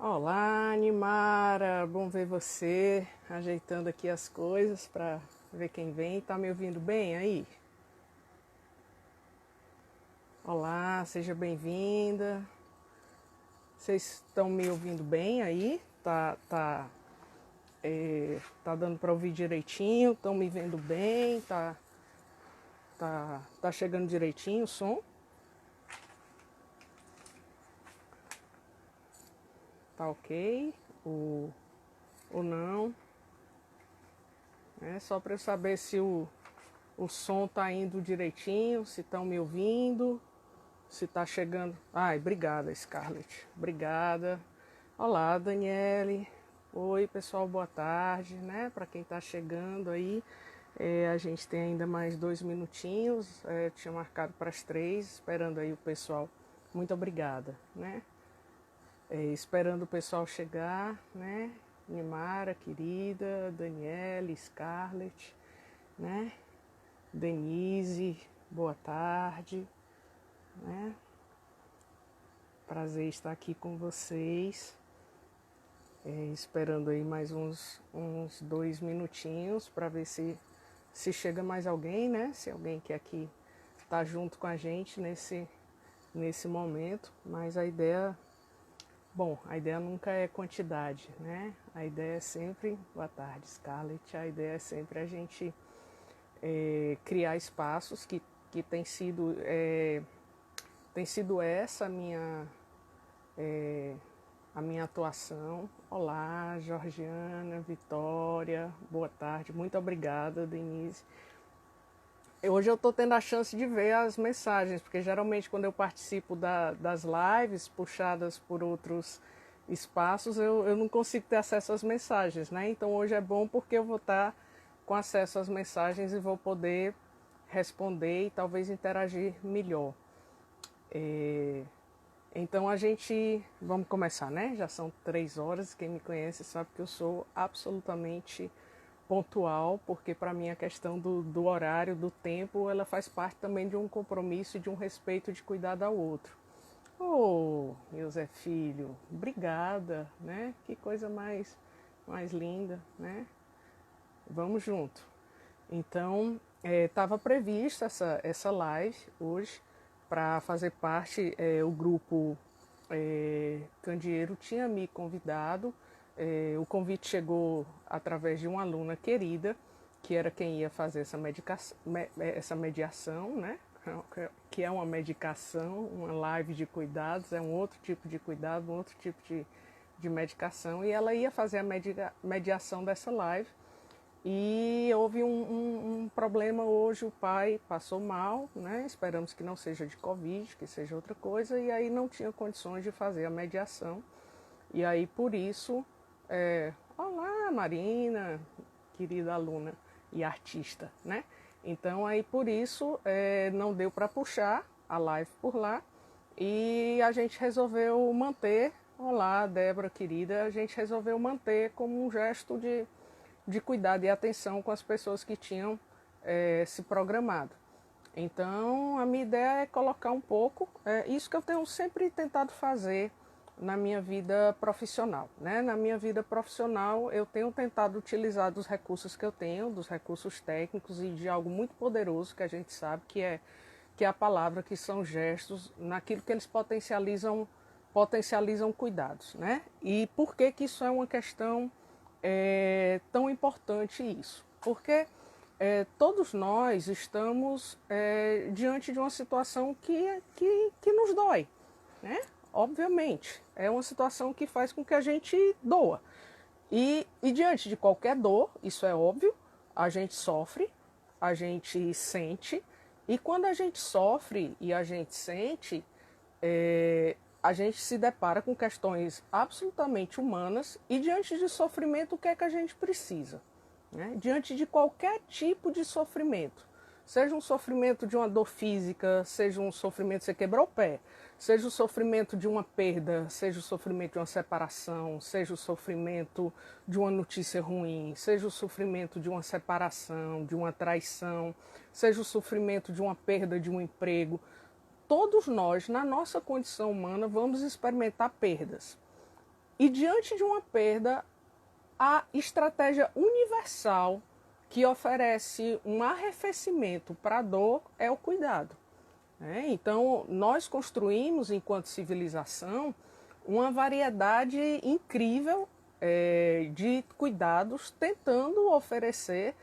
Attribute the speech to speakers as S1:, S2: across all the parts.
S1: Olá, Nimara, bom ver você, ajeitando aqui as coisas para ver quem vem. Tá me ouvindo bem aí? Olá, seja bem-vinda. Vocês estão me ouvindo bem aí? Tá dando para ouvir direitinho? Estão me vendo bem? Tá chegando direitinho o som? Tá ok? Ou não? É só para eu saber se o som tá indo direitinho, se estão me ouvindo. Se tá chegando. Ai, obrigada, Scarlett. Obrigada. Olá, Daniele. Oi, pessoal, boa tarde, né? Para quem tá chegando aí, a gente tem ainda mais 2 minutinhos. Tinha marcado para as 3, esperando aí o pessoal. Muito obrigada, né? Esperando o pessoal chegar, né? Nimara, querida, Daniele, Scarlett, né? Denise, boa tarde, né? Prazer estar aqui com vocês. Esperando aí mais uns 2 minutinhos para ver se chega mais alguém, né? Se alguém quer aqui estar junto com a gente nesse momento. Mas a ideia nunca é quantidade, né? A ideia é sempre, boa tarde, Scarlett, a ideia é sempre a gente criar espaços que tem sido essa a minha atuação. Olá, Georgiana, Vitória, boa tarde, muito obrigada, Denise. Hoje eu estou tendo a chance de ver as mensagens, porque geralmente quando eu participo das lives puxadas por outros espaços, eu não consigo ter acesso às mensagens, né? Então hoje é bom porque eu vou estar com acesso às mensagens e vou poder responder e talvez interagir melhor. Então vamos começar, né? Já são 3 horas, quem me conhece sabe que eu sou absolutamente pontual, porque para mim a questão do horário, do tempo, ela faz parte também de um compromisso e de um respeito de cuidar ao outro. Oh, meu Zé Filho, obrigada, né? Que coisa mais linda, né? Vamos junto. Então, estava prevista essa live hoje para fazer parte, o grupo Candeeiro tinha me convidado. O convite chegou através de uma aluna querida, que era quem ia fazer essa mediação, né? Que é uma medicação, uma live de cuidados, é um outro tipo de cuidado, um outro tipo de medicação, e ela ia fazer a mediação dessa live. E houve um problema hoje, o pai passou mal, né? Esperamos que não seja de Covid, que seja outra coisa, e aí não tinha condições de fazer a mediação. E aí por isso, olá Marina, querida aluna e artista, né? Então aí por isso não deu para puxar a live por lá e a gente resolveu manter, olá Débora querida, a gente resolveu manter como um gesto de cuidado e atenção com as pessoas que tinham se programado. Então, a minha ideia é colocar um pouco, isso que eu tenho sempre tentado fazer na minha vida profissional, né? Na minha vida profissional, eu tenho tentado utilizar dos recursos que eu tenho, dos recursos técnicos e de algo muito poderoso que a gente sabe que é a palavra, que são gestos, naquilo que eles potencializam cuidados, né? E por que isso é uma questão tão importante isso? Porque todos nós estamos diante de uma situação que nos dói, né? Obviamente, é uma situação que faz com que a gente doa. E diante de qualquer dor, isso é óbvio, a gente sofre, a gente sente, e quando a gente sofre e a gente sente, a gente se depara com questões absolutamente humanas, e diante de sofrimento, o que é que a gente precisa? Né? Diante de qualquer tipo de sofrimento, seja um sofrimento de uma dor física, seja um sofrimento, você quebrou o pé, seja o sofrimento de uma perda, seja o sofrimento de uma separação, seja o sofrimento de uma notícia ruim, seja o sofrimento de uma separação, de uma traição, seja o sofrimento de uma perda de um emprego, todos nós, na nossa condição humana, vamos experimentar perdas. E diante de uma perda, a estratégia universal que oferece um arrefecimento para a dor é o cuidado. Então, nós construímos, enquanto civilização, uma variedade incrível de cuidados, tentando oferecer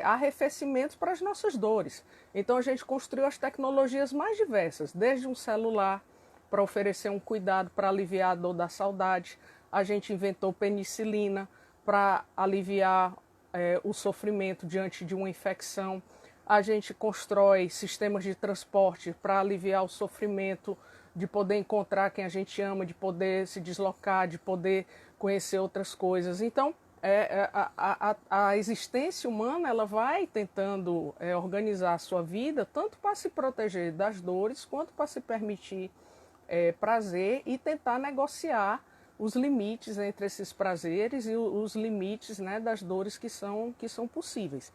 S1: arrefecimento para as nossas dores. Então, a gente construiu as tecnologias mais diversas, desde um celular para oferecer um cuidado para aliviar a dor da saudade. A gente inventou penicilina para aliviar o sofrimento diante de uma infecção. A gente constrói sistemas de transporte para aliviar o sofrimento, de poder encontrar quem a gente ama, de poder se deslocar, de poder conhecer outras coisas. Então, a existência humana ela vai tentando organizar a sua vida tanto para se proteger das dores quanto para se permitir prazer e tentar negociar os limites entre esses prazeres e os limites, né, das dores que são possíveis.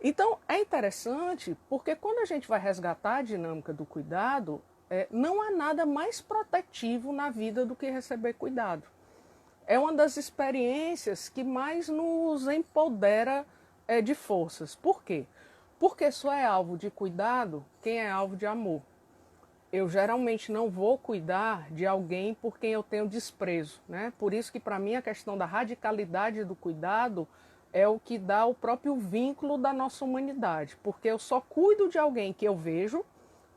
S1: Então, é interessante porque quando a gente vai resgatar a dinâmica do cuidado, não há nada mais protetivo na vida do que receber cuidado. É uma das experiências que mais nos empodera de forças. Por quê? Porque só é alvo de cuidado quem é alvo de amor. Eu geralmente não vou cuidar de alguém por quem eu tenho desprezo, né? Por isso que para mim a questão da radicalidade do cuidado é o que dá o próprio vínculo da nossa humanidade, porque eu só cuido de alguém que eu vejo,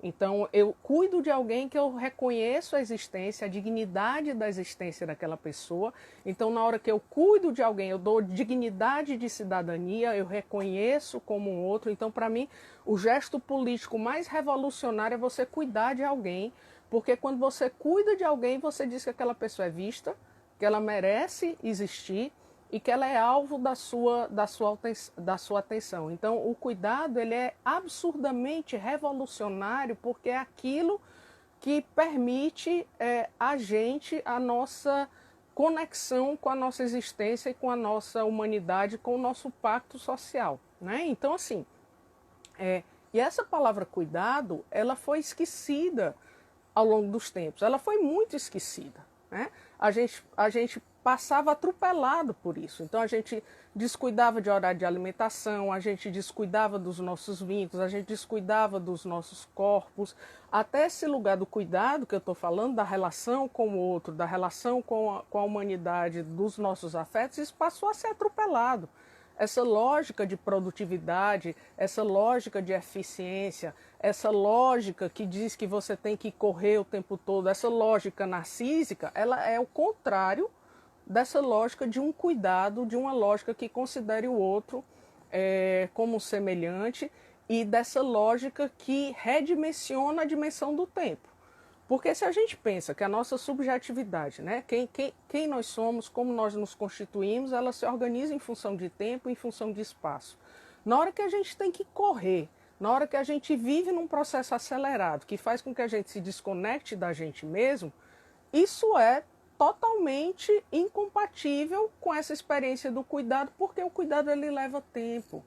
S1: então eu cuido de alguém que eu reconheço a existência, a dignidade da existência daquela pessoa. Então na hora que eu cuido de alguém, eu dou dignidade de cidadania, eu reconheço como um outro. Então para mim o gesto político mais revolucionário é você cuidar de alguém, porque quando você cuida de alguém, você diz que aquela pessoa é vista, que ela merece existir e que ela é alvo da sua atenção. Então, o cuidado ele é absurdamente revolucionário porque é aquilo que permite a nossa conexão com a nossa existência e com a nossa humanidade, com o nosso pacto social, né? Então, assim, e essa palavra cuidado, ela foi esquecida ao longo dos tempos. Ela foi muito esquecida, né? A gente passava atropelado por isso. Então a gente descuidava de horário de alimentação, a gente descuidava dos nossos vínculos, a gente descuidava dos nossos corpos. Até esse lugar do cuidado que eu estou falando, da relação com o outro, da relação com a humanidade, dos nossos afetos, isso passou a ser atropelado. Essa lógica de produtividade, essa lógica de eficiência, essa lógica que diz que você tem que correr o tempo todo, essa lógica narcísica, ela é o contrário dessa lógica de um cuidado, de uma lógica que considere o outro como semelhante e dessa lógica que redimensiona a dimensão do tempo. Porque se a gente pensa que a nossa subjetividade, né, quem nós somos, como nós nos constituímos, ela se organiza em função de tempo, em função de espaço. Na hora que a gente tem que correr, na hora que a gente vive num processo acelerado, que faz com que a gente se desconecte da gente mesmo, isso é totalmente incompatível com essa experiência do cuidado, porque o cuidado ele leva tempo.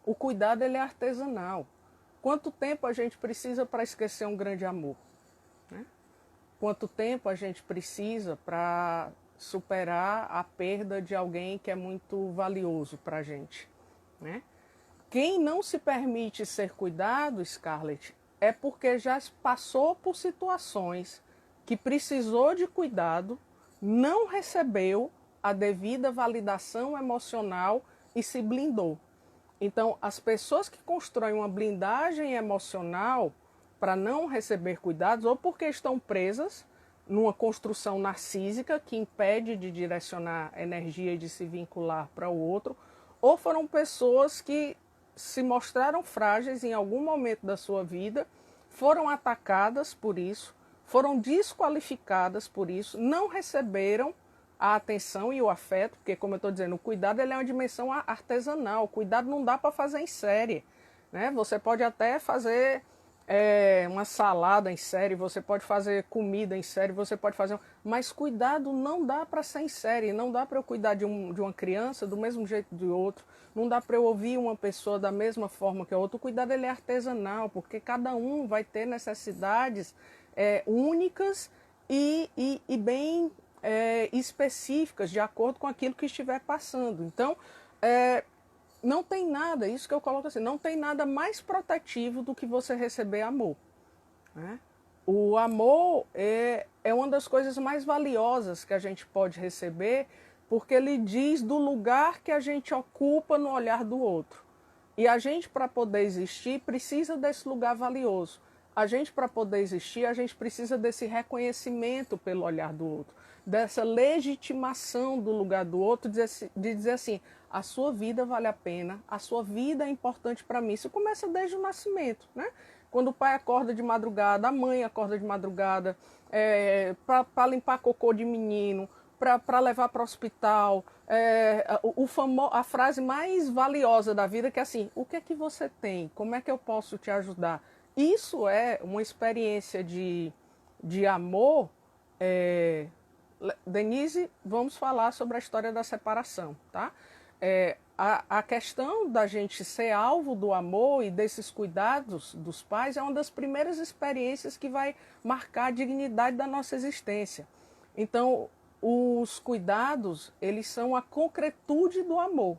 S1: O cuidado ele é artesanal. Quanto tempo a gente precisa para esquecer um grande amor? Né? Quanto tempo a gente precisa para superar a perda de alguém que é muito valioso para a gente? Né? Quem não se permite ser cuidado, Scarlett, é porque já passou por situações que precisou de cuidado, não recebeu a devida validação emocional e se blindou. Então, as pessoas que constroem uma blindagem emocional para não receber cuidados, ou porque estão presas numa construção narcísica que impede de direcionar energia e de se vincular para o outro, ou foram pessoas que se mostraram frágeis em algum momento da sua vida, foram atacadas por isso, foram desqualificadas por isso, não receberam a atenção e o afeto, porque, como eu estou dizendo, o cuidado ele é uma dimensão artesanal. O cuidado não dá para fazer em série, né? Você pode até fazer uma salada em série, você pode fazer comida em série, você pode fazer... Mas cuidado não dá para ser em série, não dá para eu cuidar de uma criança do mesmo jeito de outro, não dá para eu ouvir uma pessoa da mesma forma que a outra. O cuidado ele é artesanal, porque cada um vai ter necessidades únicas e bem específicas de acordo com aquilo que estiver passando. Então, não tem nada, isso que eu coloco assim, não tem nada mais protetivo do que você receber amor, né? O amor é uma das coisas mais valiosas que a gente pode receber, porque ele diz do lugar que a gente ocupa no olhar do outro. E a gente, para poder existir, precisa desse lugar valioso. A gente, para poder existir, a gente precisa desse reconhecimento pelo olhar do outro, dessa legitimação do lugar do outro, de dizer assim, a sua vida vale a pena, a sua vida é importante para mim. Isso começa desde o nascimento, né? Quando o pai acorda de madrugada, a mãe acorda de madrugada, para limpar cocô de menino, para levar para o hospital. A frase mais valiosa da vida que é assim, o que é que você tem? Como é que eu posso te ajudar? Isso é uma experiência de amor. Denise, vamos falar sobre a história da separação, tá? A questão da gente ser alvo do amor e desses cuidados dos pais é uma das primeiras experiências que vai marcar a dignidade da nossa existência. Então, os cuidados, eles são a concretude do amor.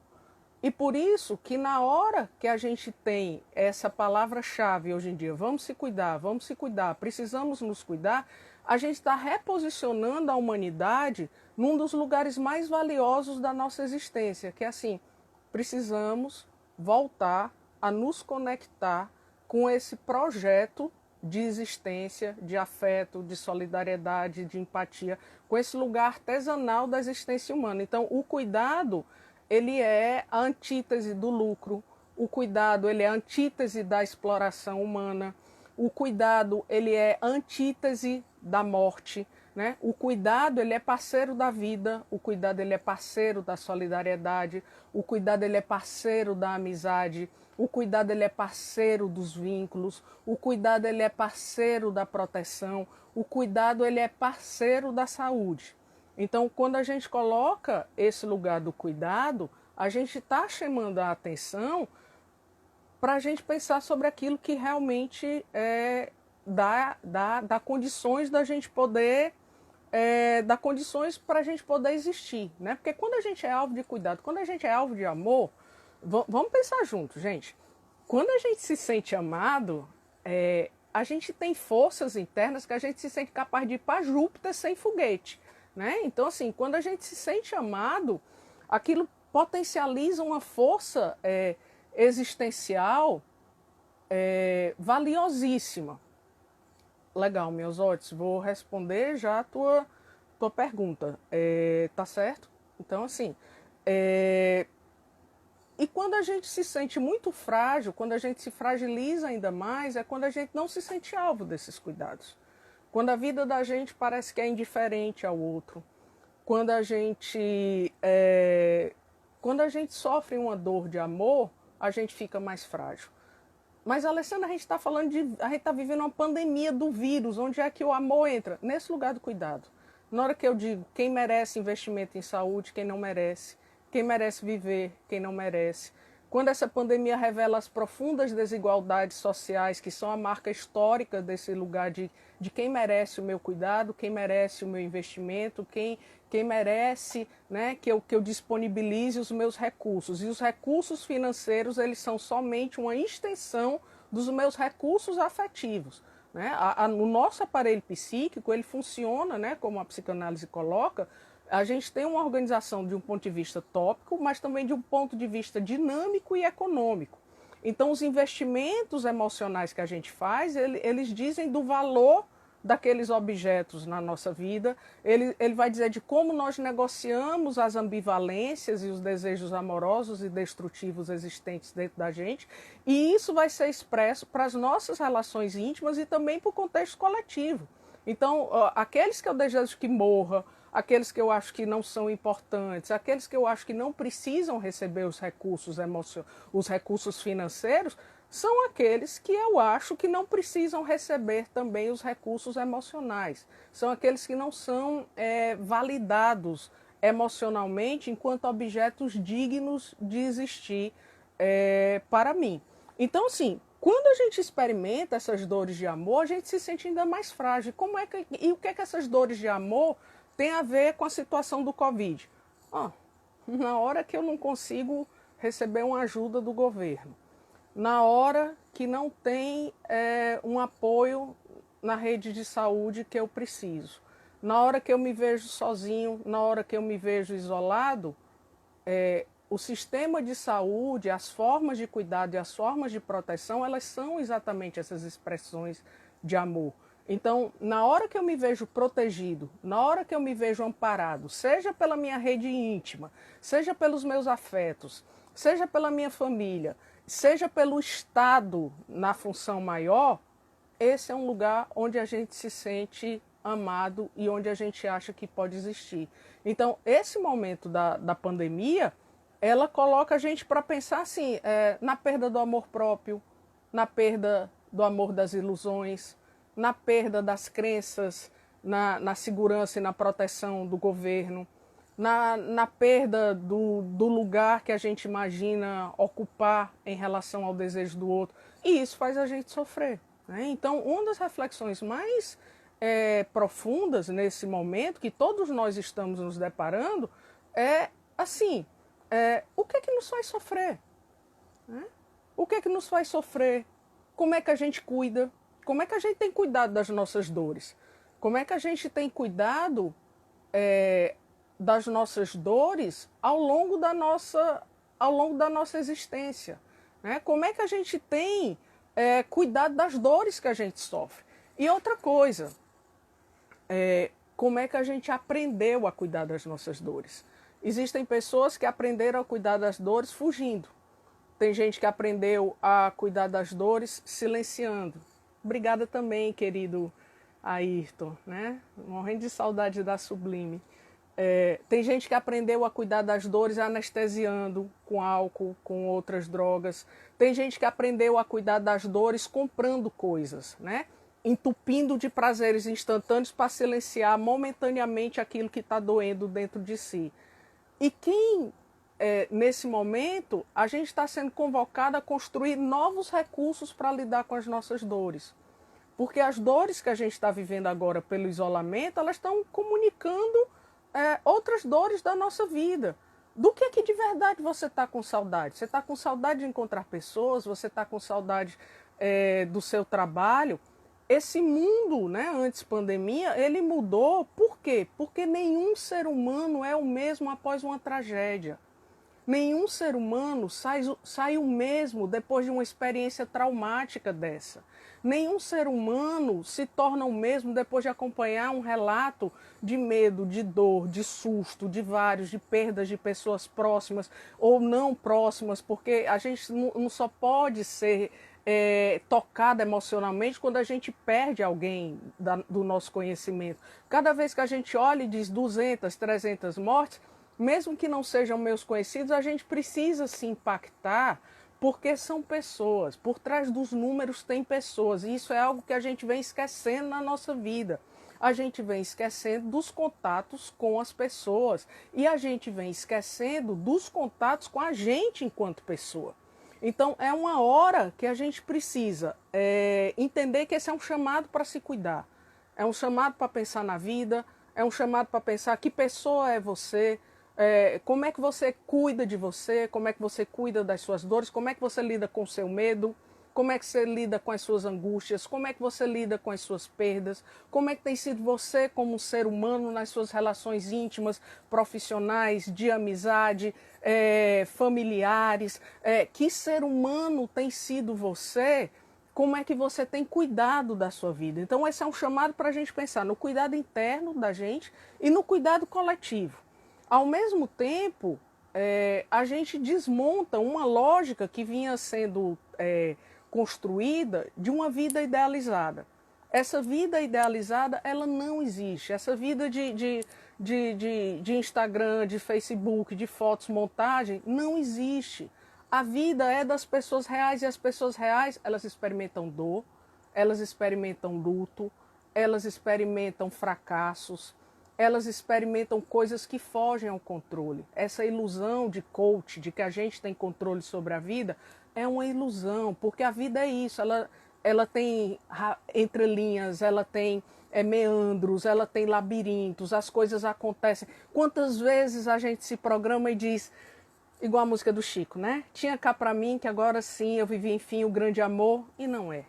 S1: E por isso que na hora que a gente tem essa palavra-chave hoje em dia, vamos se cuidar, precisamos nos cuidar, a gente está reposicionando a humanidade num dos lugares mais valiosos da nossa existência, que é assim, precisamos voltar a nos conectar com esse projeto de existência, de afeto, de solidariedade, de empatia, com esse lugar artesanal da existência humana. Então, o cuidado, ele é a antítese do lucro, o cuidado, ele é a antítese da exploração humana, o cuidado, ele é a antítese da morte, né? O cuidado, ele é parceiro da vida, o cuidado, ele é parceiro da solidariedade, o cuidado, ele é parceiro da amizade, o cuidado, ele é parceiro dos vínculos, o cuidado, ele é parceiro da proteção, o cuidado, ele é parceiro da saúde. Então, quando a gente coloca esse lugar do cuidado, a gente está chamando a atenção para a gente pensar sobre aquilo que realmente dá condições da gente poder, dá condições para a gente poder existir, né? Porque quando a gente é alvo de cuidado, quando a gente é alvo de amor, vamos pensar junto, gente. Quando a gente se sente amado, a gente tem forças internas que a gente se sente capaz de ir para Júpiter sem foguete, né? Então, assim, quando a gente se sente amado, aquilo potencializa uma força existencial valiosíssima. Legal, meus ótimos, vou responder já a tua pergunta, tá certo? Então, assim, e quando a gente se sente muito frágil, quando a gente se fragiliza ainda mais, é quando a gente não se sente alvo desses cuidados. Quando a vida da gente parece que é indiferente ao outro, quando a gente sofre uma dor de amor, a gente fica mais frágil. Mas, Alessandra, a gente está vivendo uma pandemia do vírus, onde é que o amor entra? Nesse lugar do cuidado. Na hora que eu digo quem merece investimento em saúde, quem não merece, quem merece viver, quem não merece. Quando essa pandemia revela as profundas desigualdades sociais, que são a marca histórica desse lugar de quem merece o meu cuidado, quem merece o meu investimento, quem merece, né, que eu disponibilize os meus recursos. E os recursos financeiros, eles são somente uma extensão dos meus recursos afetivos. Né? O nosso aparelho psíquico, ele funciona, né, como a psicanálise coloca, a gente tem uma organização de um ponto de vista tópico, mas também de um ponto de vista dinâmico e econômico. Então, os investimentos emocionais que a gente faz, eles dizem do valor daqueles objetos na nossa vida, ele vai dizer de como nós negociamos as ambivalências e os desejos amorosos e destrutivos existentes dentro da gente, e isso vai ser expresso para as nossas relações íntimas e também para o contexto coletivo. Então, aqueles que eu desejo que morra, aqueles que eu acho que não são importantes, aqueles que eu acho que não precisam receber os recursos financeiros, são aqueles que eu acho que não precisam receber também os recursos emocionais. São aqueles que não são validados emocionalmente enquanto objetos dignos de existir para mim. Então, assim, quando a gente experimenta essas dores de amor, a gente se sente ainda mais frágil. E o que é que essas dores de amor tem a ver com a situação do Covid. Na hora que eu não consigo receber uma ajuda do governo, na hora que não tem um apoio na rede de saúde que eu preciso, na hora que eu me vejo sozinho, na hora que eu me vejo isolado, o sistema de saúde, as formas de cuidado e as formas de proteção, elas são exatamente essas expressões de amor. Então, na hora que eu me vejo protegido, na hora que eu me vejo amparado, seja pela minha rede íntima, seja pelos meus afetos, seja pela minha família, seja pelo Estado na função maior, esse é um lugar onde a gente se sente amado e onde a gente acha que pode existir. Então, esse momento da pandemia, ela coloca a gente para pensar assim, na perda do amor próprio, na perda do amor das ilusões, na perda das crenças, na segurança e na proteção do governo, na perda do lugar que a gente imagina ocupar em relação ao desejo do outro. E isso faz a gente sofrer, né? Então, uma das reflexões mais profundas nesse momento, que todos nós estamos nos deparando, é assim, o que é que nos faz sofrer? Né? O que é que nos faz sofrer? Como é que a gente cuida? Como é que a gente tem cuidado das nossas dores? Como é que a gente tem cuidado das nossas dores ao longo da nossa existência? Né? Como é que a gente tem cuidado das dores que a gente sofre? E outra coisa, como é que a gente aprendeu a cuidar das nossas dores? Existem pessoas que aprenderam a cuidar das dores fugindo. Tem gente que aprendeu a cuidar das dores silenciando. Obrigada também, querido Ayrton, né? Morrendo de saudade da Sublime. Tem gente que aprendeu a cuidar das dores anestesiando com álcool, com outras drogas. Tem gente que aprendeu a cuidar das dores comprando coisas, né? Entupindo de prazeres instantâneos para silenciar momentaneamente aquilo que está doendo dentro de si. E nesse momento, a gente está sendo convocado a construir novos recursos para lidar com as nossas dores. Porque as dores que a gente está vivendo agora pelo isolamento, elas estão comunicando outras dores da nossa vida. Do que é que de verdade você está com saudade? Você está com saudade de encontrar pessoas? Você está com saudade do seu trabalho? Esse mundo, né, antes pandemia, ele mudou. Por quê? Porque nenhum ser humano é o mesmo após uma tragédia. Nenhum ser humano sai o mesmo depois de uma experiência traumática dessa. Nenhum ser humano se torna o mesmo depois de acompanhar um relato de medo, de dor, de susto, de perdas de pessoas próximas ou não próximas, porque a gente não só pode ser tocado emocionalmente quando a gente perde alguém do nosso conhecimento. Cada vez que a gente olha e diz 200, 300 mortes, mesmo que não sejam meus conhecidos, a gente precisa se impactar, porque são pessoas. Por trás dos números tem pessoas. E isso é algo que a gente vem esquecendo na nossa vida. A gente vem esquecendo dos contatos com as pessoas. E a gente vem esquecendo dos contatos com a gente enquanto pessoa. Então, é uma hora que a gente precisa entender que esse é um chamado para se cuidar. É um chamado para pensar na vida. É um chamado para pensar que pessoa é você. Como é que você cuida de você, como é que você cuida das suas dores, como é que você lida com o seu medo, como é que você lida com as suas angústias, como é que você lida com as suas perdas, como é que tem sido você como um ser humano nas suas relações íntimas, profissionais, de amizade, familiares, que ser humano tem sido você, como é que você tem cuidado da sua vida. Então esse é um chamado para a gente pensar no cuidado interno da gente e no cuidado coletivo. Ao mesmo tempo, a gente desmonta uma lógica que vinha sendo construída de uma vida idealizada. Essa vida idealizada, ela não existe. Essa vida de Instagram, de Facebook, de fotos, montagem, não existe. A vida é das pessoas reais e as pessoas reais, elas experimentam dor, elas experimentam luto, elas experimentam fracassos, elas experimentam coisas que fogem ao controle. Essa ilusão de coach, de que a gente tem controle sobre a vida, é uma ilusão, porque a vida é isso, ela tem entrelinhas, ela tem meandros, ela tem labirintos, as coisas acontecem. Quantas vezes a gente se programa e diz, igual a música do Chico, né? Tinha cá pra mim que agora sim eu vivi, enfim, o grande amor, e não é.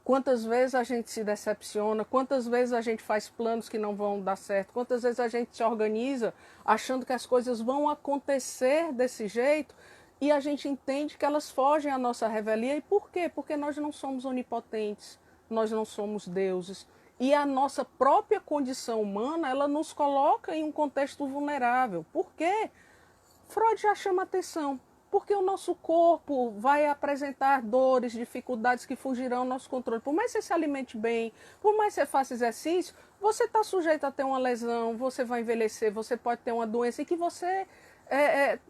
S1: Quantas vezes a gente se decepciona, quantas vezes a gente faz planos que não vão dar certo, quantas vezes a gente se organiza achando que as coisas vão acontecer desse jeito e a gente entende que elas fogem à nossa revelia. E por quê? Porque nós não somos onipotentes, nós não somos deuses. E a nossa própria condição humana, ela nos coloca em um contexto vulnerável. Por quê? Freud já chama atenção, porque o nosso corpo vai apresentar dores, dificuldades que fugirão ao nosso controle. Por mais que você se alimente bem, por mais que você faça exercício, você está sujeito a ter uma lesão, você vai envelhecer, você pode ter uma doença e que você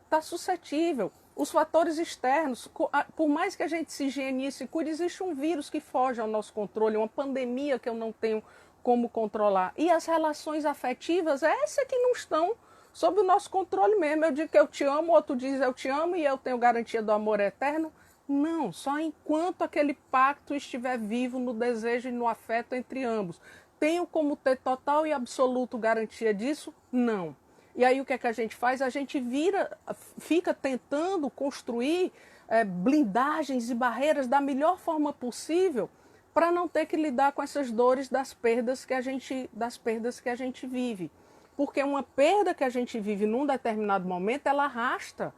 S1: está suscetível. Os fatores externos, por mais que a gente se higienize e cuide, existe um vírus que foge ao nosso controle, uma pandemia que eu não tenho como controlar. E as relações afetivas, essas que não estão sob o nosso controle mesmo. Eu digo que eu te amo, o outro diz eu te amo e eu tenho garantia do amor eterno. Não, só enquanto aquele pacto estiver vivo no desejo e no afeto entre ambos. Tenho como ter total e absoluto garantia disso? Não. E aí o que é que a gente faz? A gente fica tentando construir blindagens e barreiras da melhor forma possível para não ter que lidar com essas dores das perdas que a gente vive. Porque uma perda que a gente vive num determinado momento, ela arrasta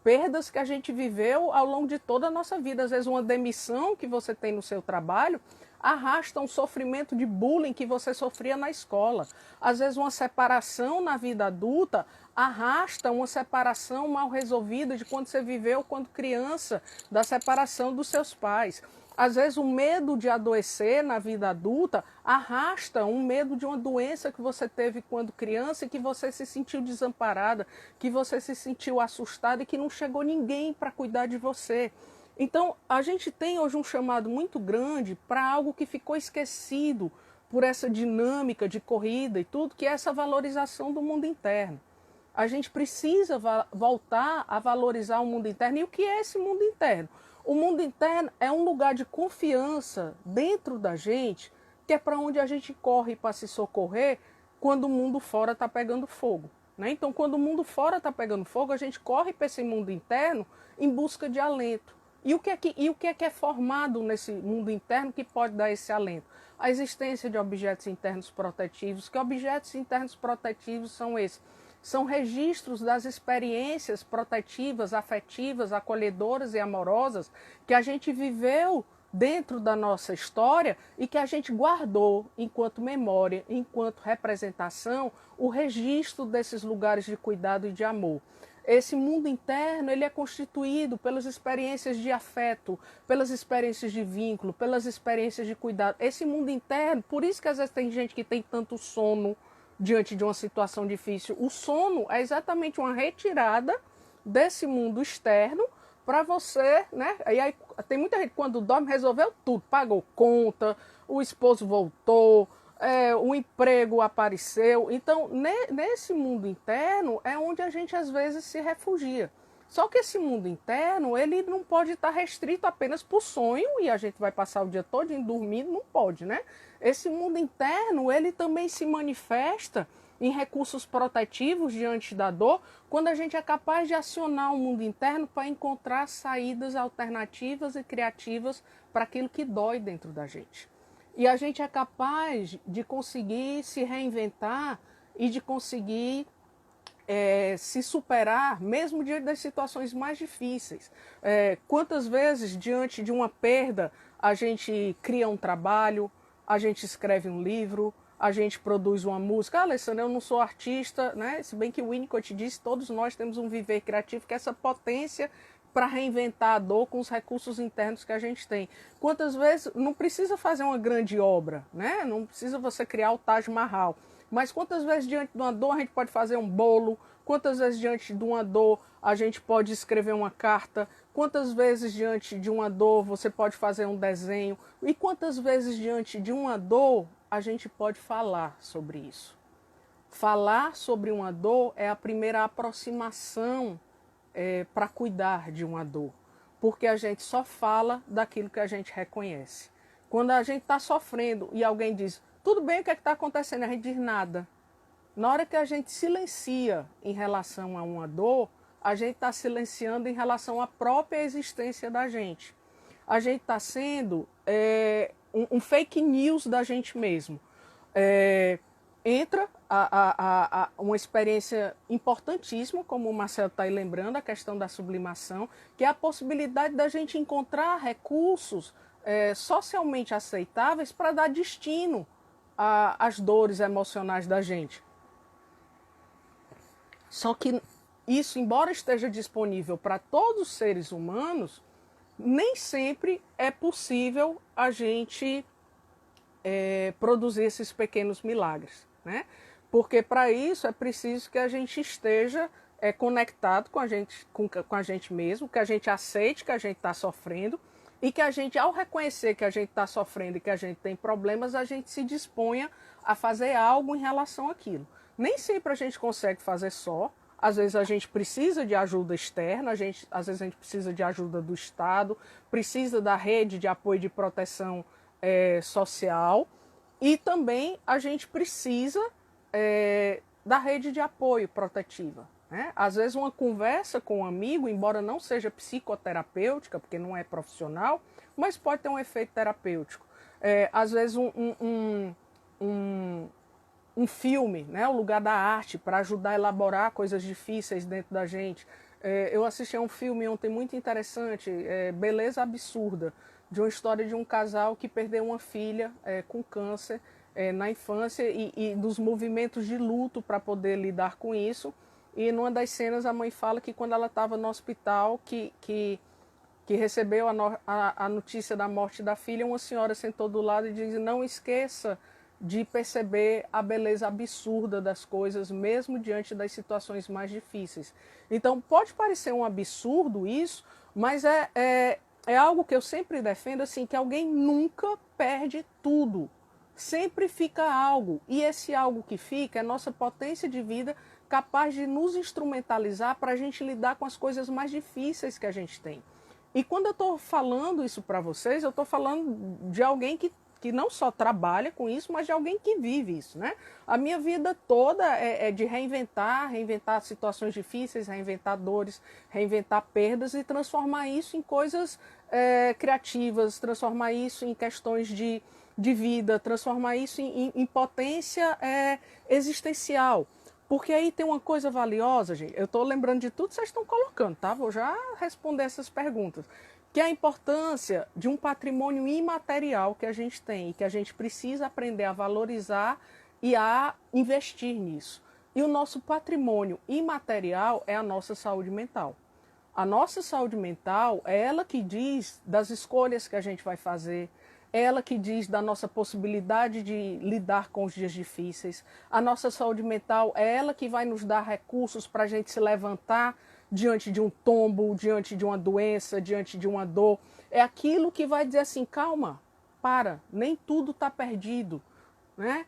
S1: perdas que a gente viveu ao longo de toda a nossa vida. Às vezes uma demissão que você tem no seu trabalho arrasta um sofrimento de bullying que você sofria na escola. Às vezes uma separação na vida adulta arrasta uma separação mal resolvida de quando você viveu quando criança, da separação dos seus pais. Às vezes o medo de adoecer na vida adulta arrasta um medo de uma doença que você teve quando criança e que você se sentiu desamparada, que você se sentiu assustada e que não chegou ninguém para cuidar de você. Então, a gente tem hoje um chamado muito grande para algo que ficou esquecido por essa dinâmica de corrida e tudo, que é essa valorização do mundo interno. A gente precisa voltar a valorizar o mundo interno. E o que é esse mundo interno? O mundo interno é um lugar de confiança dentro da gente, que é para onde a gente corre para se socorrer quando o mundo fora está pegando fogo. Né? Então, quando o mundo fora está pegando fogo, a gente corre para esse mundo interno em busca de alento. E o que é que é formado nesse mundo interno que pode dar esse alento? A existência de objetos internos protetivos. Que objetos internos protetivos são esses? São registros das experiências protetivas, afetivas, acolhedoras e amorosas que a gente viveu dentro da nossa história e que a gente guardou enquanto memória, enquanto representação, o registro desses lugares de cuidado e de amor. Esse mundo interno, ele é constituído pelas experiências de afeto, pelas experiências de vínculo, pelas experiências de cuidado. Esse mundo interno, por isso que às vezes tem gente que tem tanto sono diante de uma situação difícil. O sono é exatamente uma retirada desse mundo externo para você, né? E aí tem muita gente quando dorme resolveu tudo, pagou conta, o esposo voltou, o emprego apareceu. Então, nesse mundo interno é onde a gente às vezes se refugia. Só que esse mundo interno, ele não pode estar restrito apenas por sonho e a gente vai passar o dia todo dormindo, não pode, né? Esse mundo interno, ele também se manifesta em recursos protetivos diante da dor, quando a gente é capaz de acionar o mundo interno para encontrar saídas alternativas e criativas para aquilo que dói dentro da gente. E a gente é capaz de conseguir se reinventar e de conseguir se superar, mesmo diante das situações mais difíceis. Quantas vezes, diante de uma perda, a gente cria um trabalho, a gente escreve um livro, a gente produz uma música. Alessandra, eu não sou artista, né? Se bem que o Winnicott disse, todos nós temos um viver criativo, que é essa potência para reinventar a dor com os recursos internos que a gente tem. Quantas vezes, não precisa fazer uma grande obra, né? Não precisa você criar o Taj Mahal, mas quantas vezes diante de uma dor a gente pode fazer um bolo, quantas vezes diante de uma dor a gente pode escrever uma carta, quantas vezes diante de uma dor você pode fazer um desenho, e quantas vezes diante de uma dor a gente pode falar sobre isso. Falar sobre uma dor é a primeira aproximação para cuidar de uma dor, porque a gente só fala daquilo que a gente reconhece. Quando a gente está sofrendo e alguém diz, tudo bem, o que é que está acontecendo? A gente diz nada. Na hora que a gente silencia em relação a uma dor, a gente está silenciando em relação à própria existência da gente. A gente está sendo um fake news da gente mesmo. Entra uma experiência importantíssima, como o Marcelo está aí lembrando, a questão da sublimação, que é a possibilidade da gente encontrar recursos socialmente aceitáveis para dar destino às dores emocionais da gente. Só que isso, embora esteja disponível para todos os seres humanos, nem sempre é possível a gente produzir esses pequenos milagres, né? Porque para isso é preciso que a gente esteja conectado com a gente mesmo, que a gente aceite que a gente está sofrendo e que a gente, ao reconhecer que a gente está sofrendo e que a gente tem problemas, a gente se disponha a fazer algo em relação àquilo. Nem sempre a gente consegue fazer só. Às vezes a gente precisa de ajuda externa, às vezes a gente precisa de ajuda do Estado, precisa da rede de apoio e de proteção social e também a gente precisa da rede de apoio protetiva. Né? Às vezes uma conversa com um amigo, embora não seja psicoterapêutica, porque não é profissional, mas pode ter um efeito terapêutico. Às vezes um filme, né, o lugar da arte, para ajudar a elaborar coisas difíceis dentro da gente. Eu assisti a um filme ontem muito interessante, Beleza Absurda, de uma história de um casal que perdeu uma filha com câncer na infância e dos movimentos de luto para poder lidar com isso. E numa das cenas a mãe fala que quando ela estava no hospital, que recebeu a notícia da morte da filha, uma senhora sentou do lado e disse, não esqueça de perceber a beleza absurda das coisas, mesmo diante das situações mais difíceis. Então, pode parecer um absurdo isso, mas é algo que eu sempre defendo, assim, que alguém nunca perde tudo. Sempre fica algo. E esse algo que fica é nossa potência de vida capaz de nos instrumentalizar para a gente lidar com as coisas mais difíceis que a gente tem. E quando eu estou falando isso para vocês, eu estou falando de alguém que não só trabalha com isso, mas de alguém que vive isso, né? A minha vida toda é de reinventar situações difíceis, reinventar dores, reinventar perdas e transformar isso em coisas criativas, transformar isso em questões de vida, transformar isso em potência existencial. Porque aí tem uma coisa valiosa, gente, eu estou lembrando de tudo que vocês estão colocando, tá? Vou já responder essas perguntas. Que é a importância de um patrimônio imaterial que a gente tem e que a gente precisa aprender a valorizar e a investir nisso. E o nosso patrimônio imaterial é a nossa saúde mental. A nossa saúde mental é ela que diz das escolhas que a gente vai fazer, é ela que diz da nossa possibilidade de lidar com os dias difíceis. A nossa saúde mental é ela que vai nos dar recursos para a gente se levantar diante de um tombo, diante de uma doença, diante de uma dor. É aquilo que vai dizer assim, calma, para, nem tudo está perdido. Né?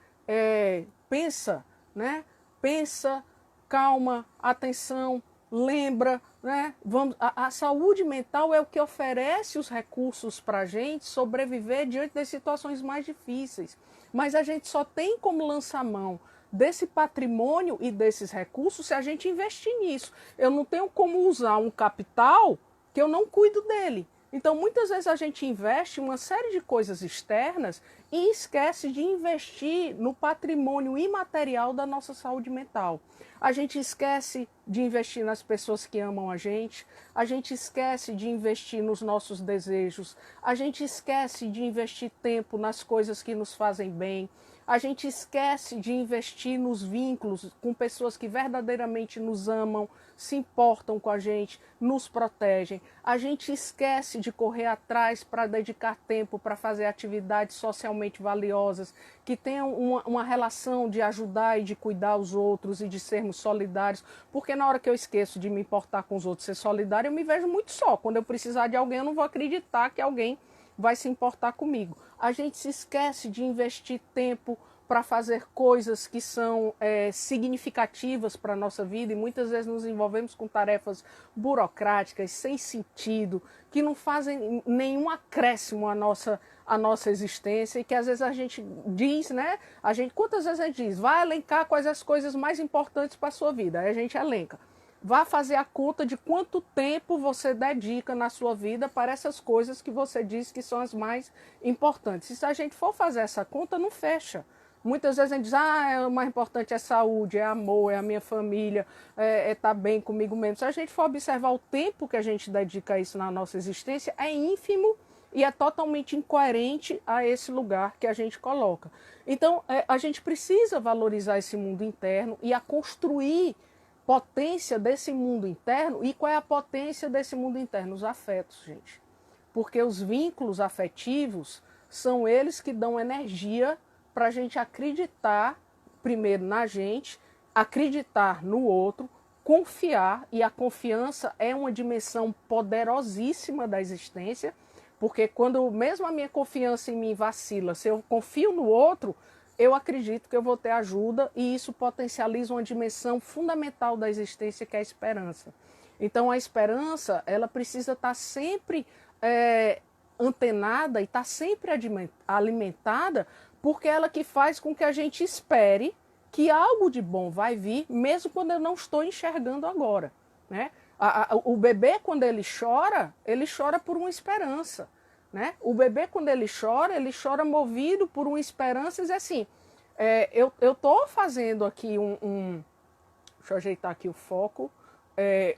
S1: Pensa, né? Pensa, calma, atenção, lembra. Né? A saúde mental é o que oferece os recursos para a gente sobreviver diante das situações mais difíceis. Mas a gente só tem como lançar mão desse patrimônio e desses recursos se a gente investir nisso. Eu não tenho como usar um capital que eu não cuido dele. Então, muitas vezes a gente investe em uma série de coisas externas e esquece de investir no patrimônio imaterial da nossa saúde mental. A gente esquece de investir nas pessoas que amam a gente esquece de investir nos nossos desejos, a gente esquece de investir tempo nas coisas que nos fazem bem, a gente esquece de investir nos vínculos com pessoas que verdadeiramente nos amam, se importam com a gente, nos protegem. A gente esquece de correr atrás para dedicar tempo para fazer atividades socialmente valiosas, que tenham uma relação de ajudar e de cuidar os outros e de sermos solidários. Porque na hora que eu esqueço de me importar com os outros, ser solidário, eu me vejo muito só. Quando eu precisar de alguém, eu não vou acreditar que alguém vai se importar comigo. A gente se esquece de investir tempo para fazer coisas que são significativas para a nossa vida, e muitas vezes nos envolvemos com tarefas burocráticas, sem sentido, que não fazem nenhum acréscimo à nossa existência, e que às vezes a gente diz, né? Quantas vezes a gente diz, vai elencar quais as coisas mais importantes para a sua vida, aí a gente elenca. Vá fazer a conta de quanto tempo você dedica na sua vida para essas coisas que você diz que são as mais importantes. E se a gente for fazer essa conta, não fecha. Muitas vezes a gente diz, o mais importante é saúde, é amor, é a minha família, é estar bem comigo mesmo. Se a gente for observar o tempo que a gente dedica a isso na nossa existência, é ínfimo e é totalmente incoerente a esse lugar que a gente coloca. Então, a gente precisa valorizar esse mundo interno e a construir potência desse mundo interno. E qual é a potência desse mundo interno? Os afetos, gente. Porque os vínculos afetivos são eles que dão energia para a gente acreditar, primeiro na gente, acreditar no outro, confiar, e a confiança é uma dimensão poderosíssima da existência, porque quando mesmo a minha confiança em mim vacila, se eu confio no outro, eu acredito que eu vou ter ajuda, e isso potencializa uma dimensão fundamental da existência, que é a esperança. Então a esperança, ela precisa estar sempre antenada e estar sempre alimentada, porque é ela que faz com que a gente espere que algo de bom vai vir, mesmo quando eu não estou enxergando agora, né? O bebê, quando ele chora por uma esperança. Né? O bebê, quando ele chora movido por uma esperança, e diz assim, eu estou fazendo aqui deixa eu ajeitar aqui o foco,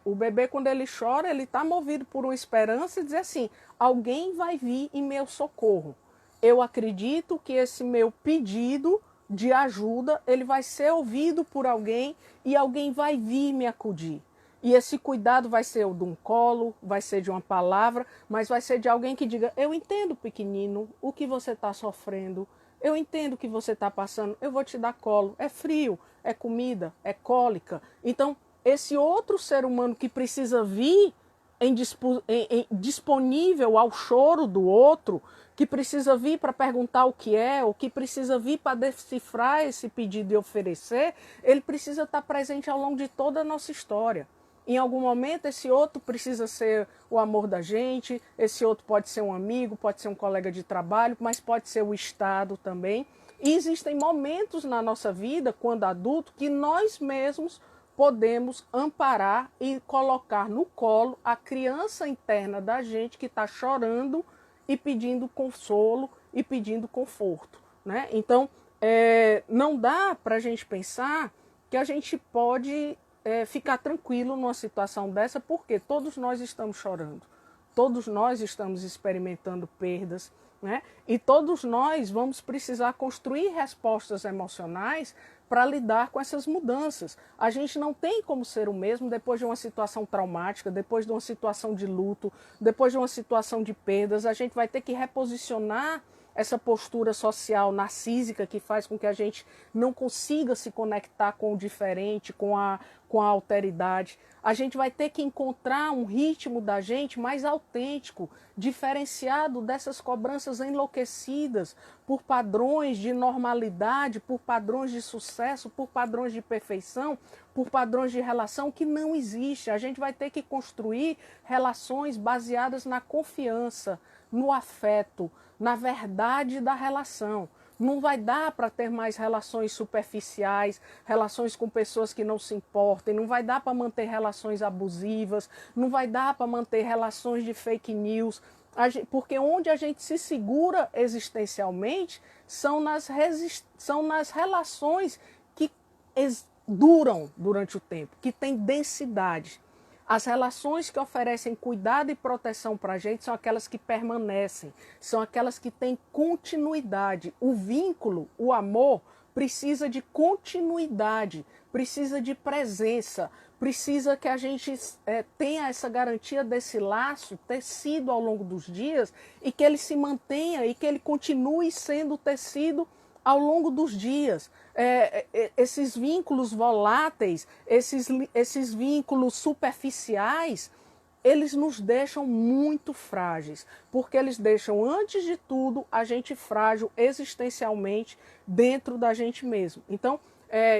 S1: o bebê, quando ele chora, ele está movido por uma esperança e diz assim, alguém vai vir em meu socorro. Eu acredito que esse meu pedido de ajuda, ele vai ser ouvido por alguém, e alguém vai vir me acudir. E esse cuidado vai ser de um colo, vai ser de uma palavra, mas vai ser de alguém que diga, eu entendo, pequenino, o que você está sofrendo, eu entendo o que você está passando, eu vou te dar colo, é frio, é comida, é cólica. Então, esse outro ser humano que precisa vir disponível ao choro do outro, que precisa vir para perguntar o que é, ou que precisa vir para decifrar esse pedido e oferecer, ele precisa estar presente ao longo de toda a nossa história. Em algum momento, esse outro precisa ser o amor da gente, esse outro pode ser um amigo, pode ser um colega de trabalho, mas pode ser o Estado também. E existem momentos na nossa vida, quando adulto, que nós mesmos podemos amparar e colocar no colo a criança interna da gente que está chorando e pedindo consolo e pedindo conforto, né? Então, não dá para a gente pensar que a gente pode ficar tranquilo numa situação dessa, porque todos nós estamos chorando, todos nós estamos experimentando perdas, né? E todos nós vamos precisar construir respostas emocionais para lidar com essas mudanças. A gente não tem como ser o mesmo depois de uma situação traumática, depois de uma situação de luto, depois de uma situação de perdas. A gente vai ter que reposicionar essa postura social narcísica que faz com que a gente não consiga se conectar com o diferente, com a alteridade. A gente vai ter que encontrar um ritmo da gente mais autêntico, diferenciado dessas cobranças enlouquecidas por padrões de normalidade, por padrões de sucesso, por padrões de perfeição, por padrões de relação que não existe. A gente vai ter que construir relações baseadas na confiança, no afeto, na verdade da relação. Não vai dar para ter mais relações superficiais, relações com pessoas que não se importem, não vai dar para manter relações abusivas, não vai dar para manter relações de fake news, porque onde a gente se segura existencialmente são nas relações que duram durante o tempo, que têm densidade. As relações que oferecem cuidado e proteção para a gente são aquelas que permanecem, são aquelas que têm continuidade. O vínculo, o amor, precisa de continuidade, precisa de presença, precisa que a gente tenha essa garantia desse laço tecido ao longo dos dias, e que ele se mantenha e que ele continue sendo tecido ao longo dos dias. Esses vínculos voláteis, esses vínculos superficiais, eles nos deixam muito frágeis, porque eles deixam, antes de tudo, a gente frágil existencialmente dentro da gente mesmo. Então,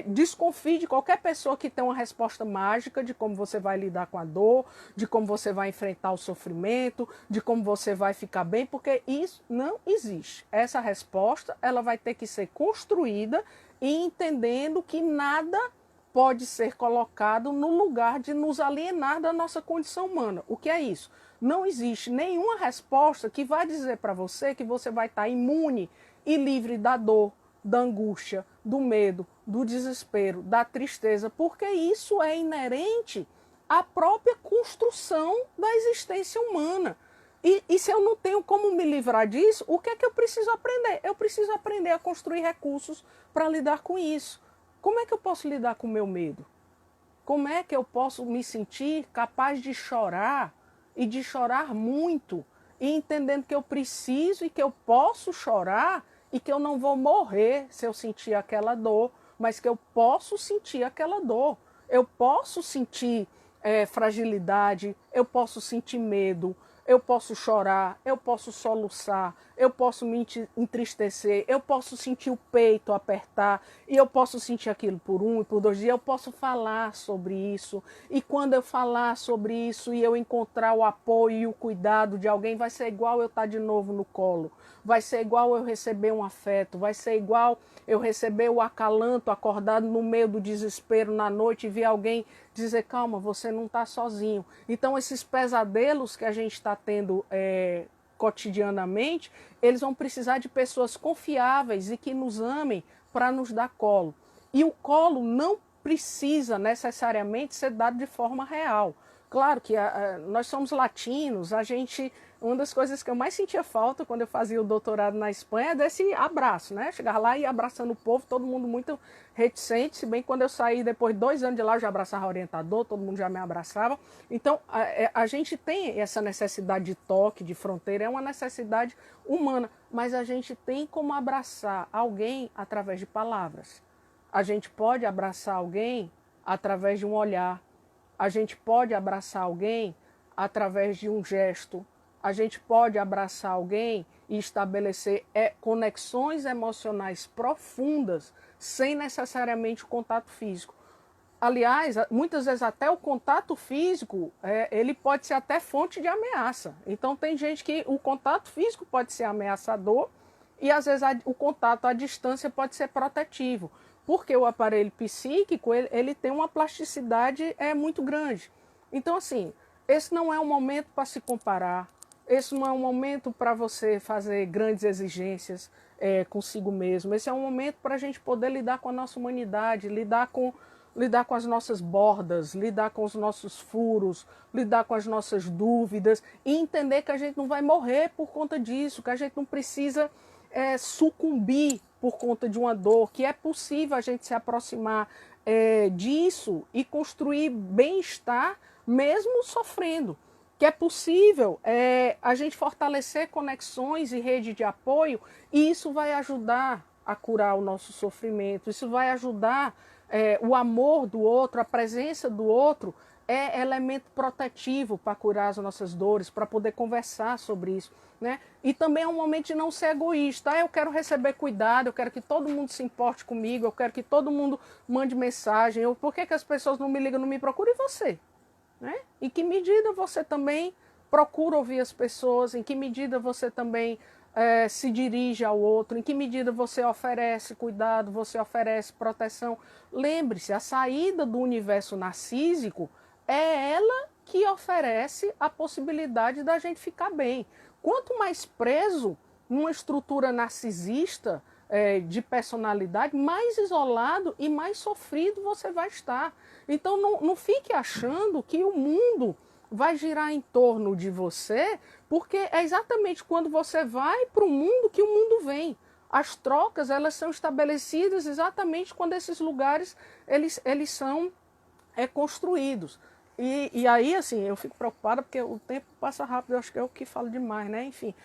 S1: desconfie de qualquer pessoa que tem uma resposta mágica de como você vai lidar com a dor, de como você vai enfrentar o sofrimento, de como você vai ficar bem, porque isso não existe. Essa resposta, ela vai ter que ser construída e entendendo que nada pode ser colocado no lugar de nos alienar da nossa condição humana. O que é isso? Não existe nenhuma resposta que vai dizer para você que você vai estar imune e livre da dor, da angústia, do medo, do desespero, da tristeza, porque isso é inerente à própria construção da existência humana. E se eu não tenho como me livrar disso, o que é que eu preciso aprender? Eu preciso aprender a construir recursos para lidar com isso. Como é que eu posso lidar com o meu medo? Como é que eu posso me sentir capaz de chorar e de chorar muito e entendendo que eu preciso e que eu posso chorar e que eu não vou morrer se eu sentir aquela dor, mas que eu posso sentir aquela dor. Eu posso sentir fragilidade, eu posso sentir medo, eu posso chorar, eu posso soluçar, eu posso me entristecer, eu posso sentir o peito apertar, e eu posso sentir aquilo por 1 e por 2 dias, eu posso falar sobre isso, e quando eu falar sobre isso e eu encontrar o apoio e o cuidado de alguém, vai ser igual eu estar de novo no colo, vai ser igual eu receber um afeto, vai ser igual eu receber o acalanto acordado no meio do desespero na noite e ver alguém dizer, calma, você não está sozinho. Então esses pesadelos que a gente está tendo cotidianamente, eles vão precisar de pessoas confiáveis e que nos amem para nos dar colo. E o colo não precisa necessariamente ser dado de forma real. Claro que nós somos latinos, uma das coisas que eu mais sentia falta quando eu fazia o doutorado na Espanha é desse abraço, né? Chegar lá e ir abraçando o povo, todo mundo muito reticente, se bem que quando eu saí depois de 2 anos de lá, eu já abraçava o orientador, todo mundo já me abraçava. Então, a gente tem essa necessidade de toque, de fronteira, é uma necessidade humana, mas a gente tem como abraçar alguém através de palavras. A gente pode abraçar alguém através de um olhar. A gente pode abraçar alguém através de um gesto. A gente pode abraçar alguém e estabelecer conexões emocionais profundas sem necessariamente o contato físico. Aliás, muitas vezes até o contato físico, ele pode ser até fonte de ameaça. Então tem gente que o contato físico pode ser ameaçador e às vezes o contato à distância pode ser protetivo. Porque o aparelho psíquico, ele tem uma plasticidade muito grande. Então, assim, esse não é um momento para se comparar, esse não é um momento para você fazer grandes exigências consigo mesmo. Esse é um momento para a gente poder lidar com a nossa humanidade, lidar com as nossas bordas, lidar com os nossos furos, lidar com as nossas dúvidas e entender que a gente não vai morrer por conta disso, que a gente não precisa sucumbir por conta de uma dor, que é possível a gente se aproximar disso e construir bem-estar mesmo sofrendo, que é possível a gente fortalecer conexões e rede de apoio e isso vai ajudar a curar o nosso sofrimento, isso vai ajudar o amor do outro, a presença do outro é elemento protetivo para curar as nossas dores, para poder conversar sobre isso, né? E também é um momento de não ser egoísta. Eu quero receber cuidado, eu quero que todo mundo se importe comigo, eu quero que todo mundo mande mensagem. Por que as pessoas não me ligam, não me procuram? E você? Né? Em que medida você também procura ouvir as pessoas? Em que medida você também se dirige ao outro? Em que medida você oferece cuidado, você oferece proteção? Lembre-se, a saída do universo narcísico é ela que oferece a possibilidade da gente ficar bem. Quanto mais preso numa estrutura narcisista de personalidade, mais isolado e mais sofrido você vai estar. Então não fique achando que o mundo vai girar em torno de você, porque é exatamente quando você vai para o mundo que o mundo vem. As trocas, elas são estabelecidas exatamente quando esses lugares eles são construídos. E aí, assim, eu fico preocupada porque o tempo passa rápido, eu acho que é o que falo demais, né? Enfim,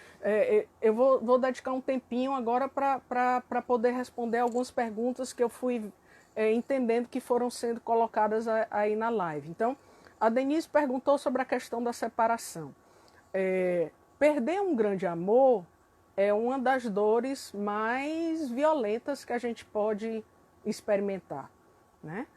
S1: eu vou dedicar um tempinho agora para poder responder algumas perguntas que eu fui entendendo que foram sendo colocadas aí na live. Então, A Denise perguntou sobre a questão da separação. Perder um grande amor é uma das dores mais violentas que a gente pode experimentar, né?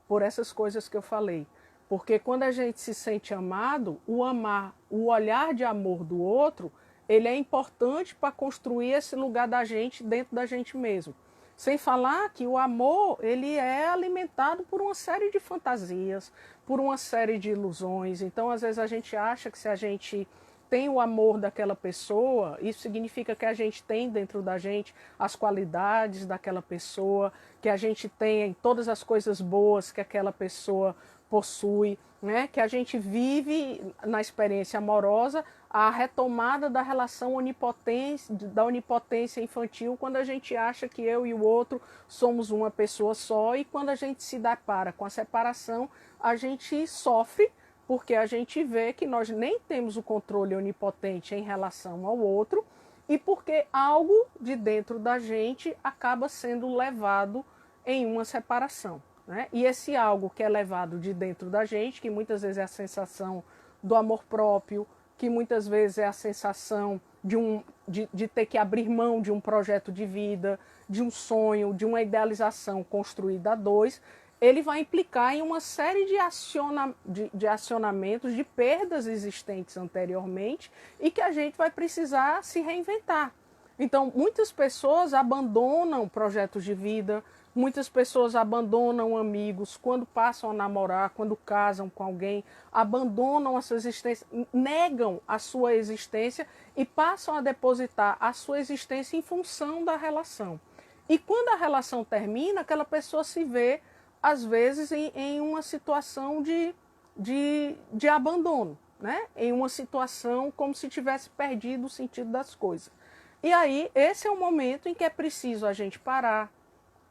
S1: Por essas coisas que eu falei. Porque quando a gente se sente amado, o olhar de amor do outro, ele é importante para construir esse lugar da gente dentro da gente mesmo. Sem falar que o amor, ele é alimentado por uma série de fantasias, por uma série de ilusões. Então, às vezes a gente acha que se a gente tem o amor daquela pessoa, isso significa que a gente tem dentro da gente as qualidades daquela pessoa, que a gente tem todas as coisas boas que aquela pessoa possui, né? Que a gente vive na experiência amorosa a retomada da relação da onipotência infantil, quando a gente acha que eu e o outro somos uma pessoa só, e quando a gente se depara com a separação, a gente sofre, porque a gente vê que nós nem temos o controle onipotente em relação ao outro, e porque algo de dentro da gente acaba sendo levado em uma separação, né? E esse algo que é levado de dentro da gente, que muitas vezes é a sensação do amor próprio, que muitas vezes é a sensação de ter que abrir mão de um projeto de vida, de um sonho, de uma idealização construída a dois, ele vai implicar em uma série de acionamentos, de perdas existentes anteriormente e que a gente vai precisar se reinventar. Então, muitas pessoas abandonam projetos de vida, muitas pessoas abandonam amigos quando passam a namorar, quando casam com alguém, abandonam a sua existência, negam a sua existência e passam a depositar a sua existência em função da relação. E quando a relação termina, aquela pessoa se vê, às vezes, em uma situação de abandono, né? Em uma situação como se tivesse perdido o sentido das coisas. E aí, esse é o momento em que é preciso a gente parar,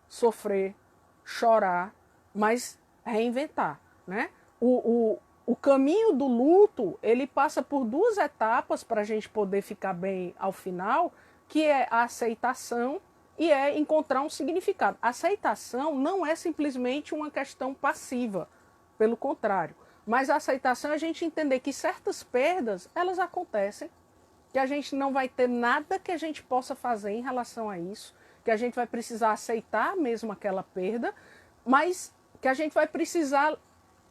S1: sofrer, chorar, mas reinventar, né? O caminho do luto, ele passa por duas etapas para a gente poder ficar bem ao final, que é a aceitação e é encontrar um significado. A aceitação não é simplesmente uma questão passiva, pelo contrário. Mas a aceitação é a gente entender que certas perdas, elas acontecem, que a gente não vai ter nada que a gente possa fazer em relação a isso, que a gente vai precisar aceitar mesmo aquela perda, mas que a gente vai precisar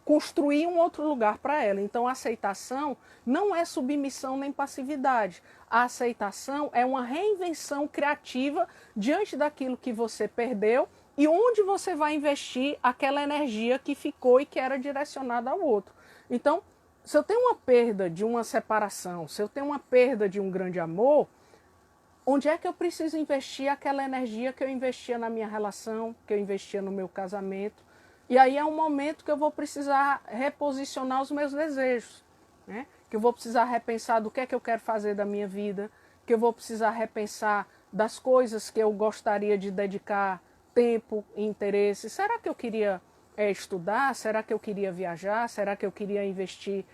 S1: construir um outro lugar para ela. Então, a aceitação não é submissão nem passividade. A aceitação é uma reinvenção criativa diante daquilo que você perdeu e onde você vai investir aquela energia que ficou e que era direcionada ao outro. Então, se eu tenho uma perda de uma separação, se eu tenho uma perda de um grande amor, onde é que eu preciso investir aquela energia que eu investia na minha relação, que eu investia no meu casamento? E aí é um momento que eu vou precisar reposicionar os meus desejos, né? Que eu vou precisar repensar do que é que eu quero fazer da minha vida, que eu vou precisar repensar das coisas que eu gostaria de dedicar tempo e interesse. Será que eu queria estudar? Será que eu queria viajar? Será que eu queria investir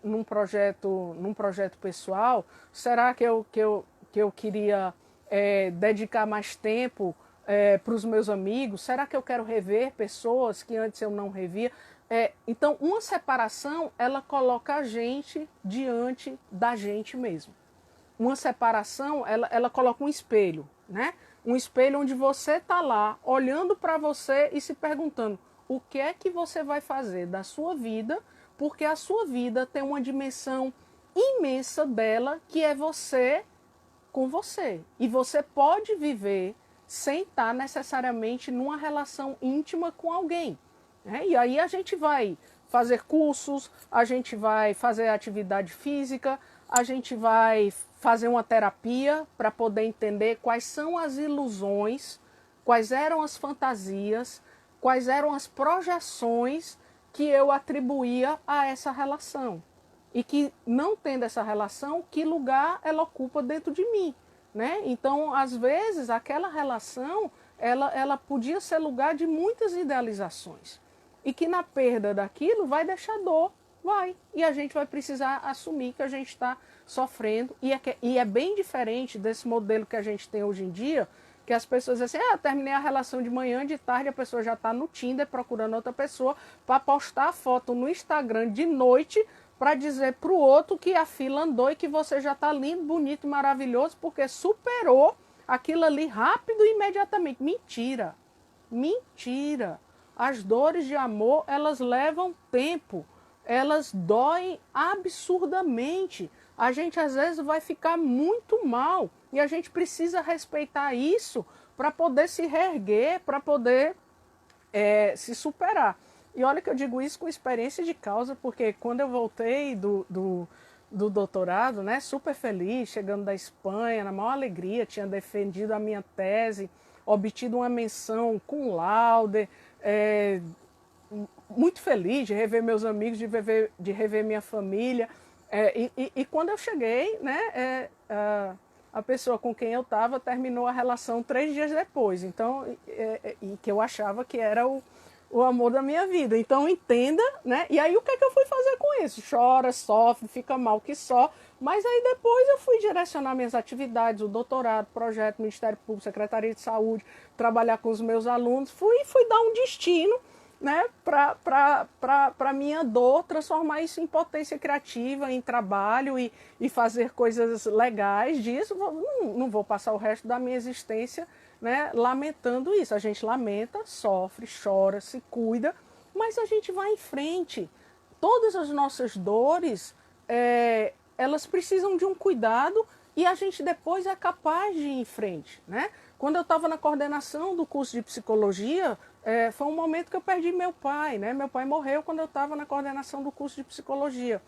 S1: num projeto pessoal? Será que eu queria dedicar mais tempo para os meus amigos? Será que eu quero rever pessoas que antes eu não revia? Então, uma separação, ela coloca a gente diante da gente mesmo. Uma separação, ela coloca um espelho, né? Um espelho onde você está lá, olhando para você e se perguntando o que é que você vai fazer da sua vida, porque a sua vida tem uma dimensão imensa dela, que é você com você. E você pode viver sem estar necessariamente numa relação íntima com alguém, né? E aí a gente vai fazer cursos, a gente vai fazer atividade física, a gente vai fazer uma terapia para poder entender quais são as ilusões, quais eram as fantasias, quais eram as projeções que eu atribuía a essa relação. E que, não tendo essa relação, que lugar ela ocupa dentro de mim, né? Então, às vezes, aquela relação, ela podia ser lugar de muitas idealizações. E que na perda daquilo vai deixar dor, vai. E a gente vai precisar assumir que a gente está sofrendo. E é bem diferente desse modelo que a gente tem hoje em dia, que as pessoas dizem assim, terminei a relação de manhã, de tarde a pessoa já está no Tinder procurando outra pessoa para postar a foto no Instagram de noite para dizer para o outro que a fila andou e que você já está lindo, bonito, maravilhoso, porque superou aquilo ali rápido e imediatamente. Mentira, mentira. As dores de amor, elas levam tempo, elas doem absurdamente. A gente às vezes vai ficar muito mal e a gente precisa respeitar isso para poder se reerguer, para poder se superar. E olha que eu digo isso com experiência de causa, porque quando eu voltei do doutorado, né, super feliz, chegando da Espanha, na maior alegria, tinha defendido a minha tese, obtido uma menção com laude, muito feliz de rever meus amigos, de rever minha família. E quando eu cheguei, né, a pessoa com quem eu estava terminou a relação 3 dias depois. Então, e que eu achava que era o amor da minha vida. Então, entenda, né? E aí, o que é que eu fui fazer com isso? Chora, sofre, fica mal que só. Mas aí depois eu fui direcionar minhas atividades, o doutorado, projeto, Ministério Público, Secretaria de Saúde, trabalhar com os meus alunos. Fui dar um destino, né, para minha dor, transformar isso em potência criativa, em trabalho e fazer coisas legais disso. Não vou passar o resto da minha existência, né, lamentando isso. A gente lamenta, sofre, chora, se cuida, mas a gente vai em frente. Todas as nossas dores, elas precisam de um cuidado e a gente depois é capaz de ir em frente, né? Quando eu estava na coordenação do curso de psicologia, foi um momento que eu perdi meu pai, né? Meu pai morreu quando eu estava na coordenação do curso de psicologia.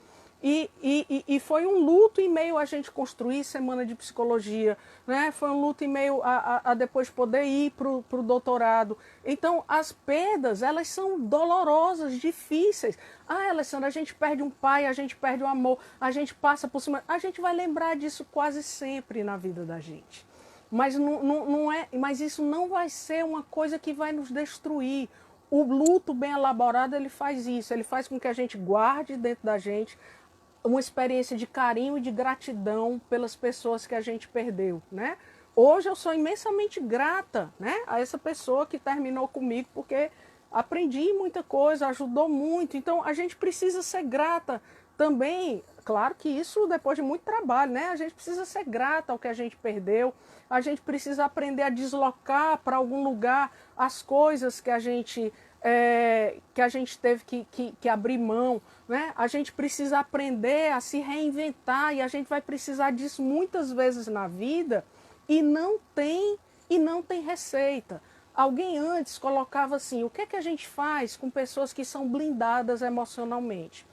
S1: E foi um luto em meio a gente construir semana de psicologia, né? Foi um luto em meio a depois poder ir para o doutorado. Então, as perdas, elas são dolorosas, difíceis. Alessandra, a gente perde um pai, a gente perde o amor, a gente passa por cima. A gente vai lembrar disso quase sempre na vida da gente. Mas isso não vai ser uma coisa que vai nos destruir. O luto bem elaborado, ele faz isso. Ele faz com que a gente guarde dentro da gente uma experiência de carinho e de gratidão pelas pessoas que a gente perdeu, né? Hoje eu sou imensamente grata, né, a essa pessoa que terminou comigo, porque aprendi muita coisa, ajudou muito. Então a gente precisa ser grata também. Claro que isso depois de muito trabalho, né? A gente precisa ser grata ao que a gente perdeu. A gente precisa aprender a deslocar para algum lugar as coisas que a gente teve que abrir mão, né? A gente precisa aprender a se reinventar e a gente vai precisar disso muitas vezes na vida e não tem receita. Alguém antes colocava assim, o que é que a gente faz com pessoas que são blindadas emocionalmente?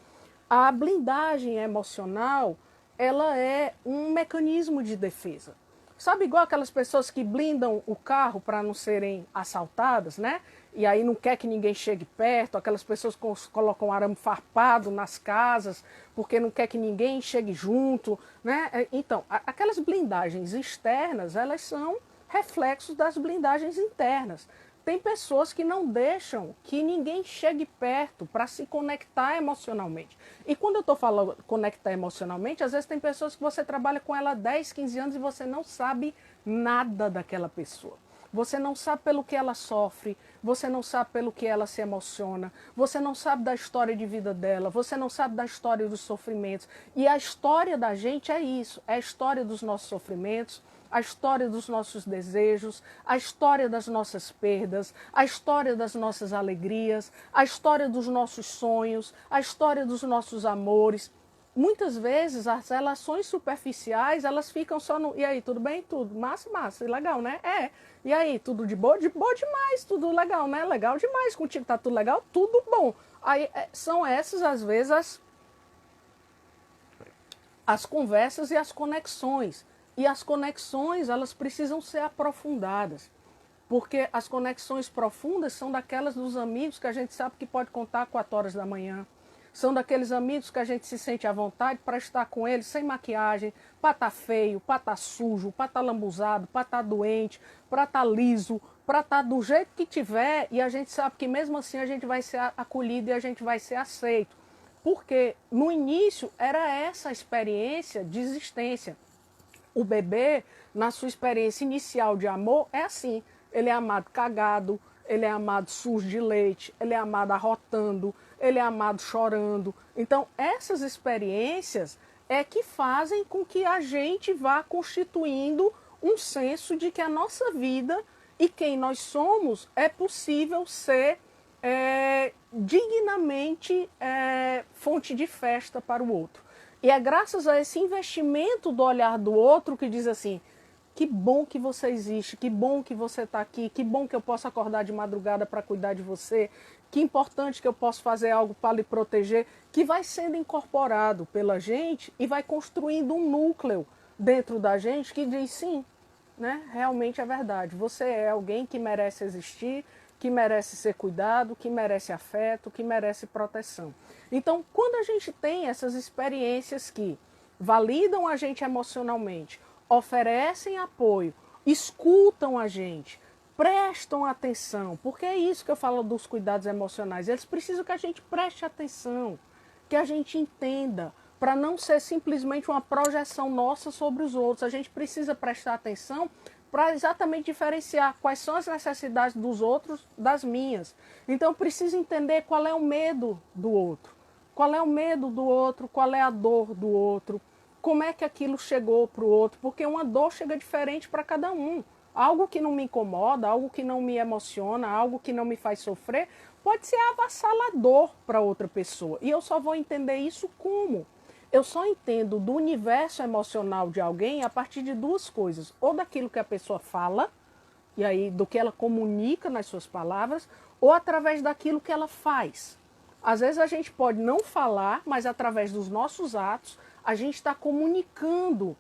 S1: A blindagem emocional, ela é um mecanismo de defesa. Sabe, igual aquelas pessoas que blindam o carro para não serem assaltadas, né? E aí não quer que ninguém chegue perto, aquelas pessoas que colocam arame farpado nas casas, porque não quer que ninguém chegue junto, né? Então, aquelas blindagens externas, elas são reflexos das blindagens internas. Tem pessoas que não deixam que ninguém chegue perto para se conectar emocionalmente. E quando eu estou falando conectar emocionalmente, às vezes tem pessoas que você trabalha com ela há 10, 15 anos e você não sabe nada daquela pessoa. Você não sabe pelo que ela sofre, você não sabe pelo que ela se emociona, você não sabe da história de vida dela, você não sabe da história dos sofrimentos. E a história da gente é isso, é a história dos nossos sofrimentos, a história dos nossos desejos, a história das nossas perdas, a história das nossas alegrias, a história dos nossos sonhos, a história dos nossos amores. Muitas vezes as relações superficiais, elas ficam só no... E aí, tudo bem? Tudo. Massa, massa. Legal, né? E aí, tudo de boa? De boa demais. Tudo legal, né? Legal demais. Contigo tá tudo legal? Tudo bom. Aí, são essas, às vezes, as conversas e as conexões. E as conexões, elas precisam ser aprofundadas. Porque as conexões profundas são daquelas dos amigos que a gente sabe que pode contar 4 horas da manhã. São daqueles amigos que a gente se sente à vontade para estar com eles sem maquiagem, para estar feio, para estar sujo, para estar lambuzado, para estar doente, para estar liso, para estar do jeito que tiver. E a gente sabe que mesmo assim a gente vai ser acolhido e a gente vai ser aceito. Porque no início era essa a experiência de existência. O bebê, na sua experiência inicial de amor, é assim. Ele é amado cagado, ele é amado sujo de leite, ele é amado arrotando, ele é amado chorando. Então, essas experiências é que fazem com que a gente vá constituindo um senso de que a nossa vida e quem nós somos é possível ser dignamente fonte de festa para o outro. E é graças a esse investimento do olhar do outro que diz assim, que bom que você existe, que bom que você está aqui, que bom que eu posso acordar de madrugada para cuidar de você, que importante que eu posso fazer algo para lhe proteger, que vai sendo incorporado pela gente e vai construindo um núcleo dentro da gente que diz sim, né? Realmente é verdade. Você é alguém que merece existir, que merece ser cuidado, que merece afeto, que merece proteção. Então, quando a gente tem essas experiências que validam a gente emocionalmente, oferecem apoio, escutam a gente, prestam atenção, porque é isso que eu falo dos cuidados emocionais. Eles precisam que a gente preste atenção, que a gente entenda, para não ser simplesmente uma projeção nossa sobre os outros. A gente precisa prestar atenção para exatamente diferenciar quais são as necessidades dos outros das minhas. Então, eu preciso entender qual é o medo do outro, qual é o medo do outro, qual é a dor do outro, como é que aquilo chegou para o outro, porque uma dor chega diferente para cada um. Algo que não me incomoda, algo que não me emociona, algo que não me faz sofrer, pode ser avassalador para outra pessoa. E eu só vou entender isso como? Eu só entendo do universo emocional de alguém a partir de duas coisas. Ou daquilo que a pessoa fala, e aí do que ela comunica nas suas palavras, ou através daquilo que ela faz. Às vezes a gente pode não falar, mas através dos nossos atos, a gente está comunicando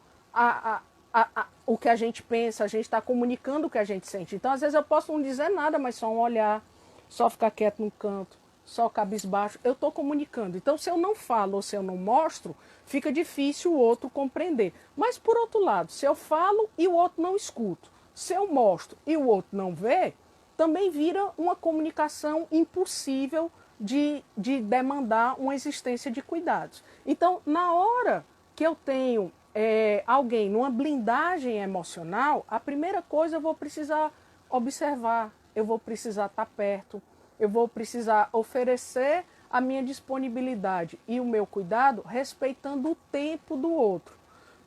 S1: o que a gente pensa, a gente está comunicando o que a gente sente. Então, às vezes eu posso não dizer nada, mas só um olhar, só ficar quieto no canto, só cabisbaixo, eu estou comunicando. Então, se eu não falo ou se eu não mostro, fica difícil o outro compreender. Mas, por outro lado, se eu falo e o outro não escuta, se eu mostro e o outro não vê, também vira uma comunicação impossível de demandar uma existência de cuidados. Então, na hora que eu tenho alguém numa blindagem emocional, a primeira coisa eu vou precisar observar, eu vou precisar estar perto, eu vou precisar oferecer a minha disponibilidade e o meu cuidado respeitando o tempo do outro.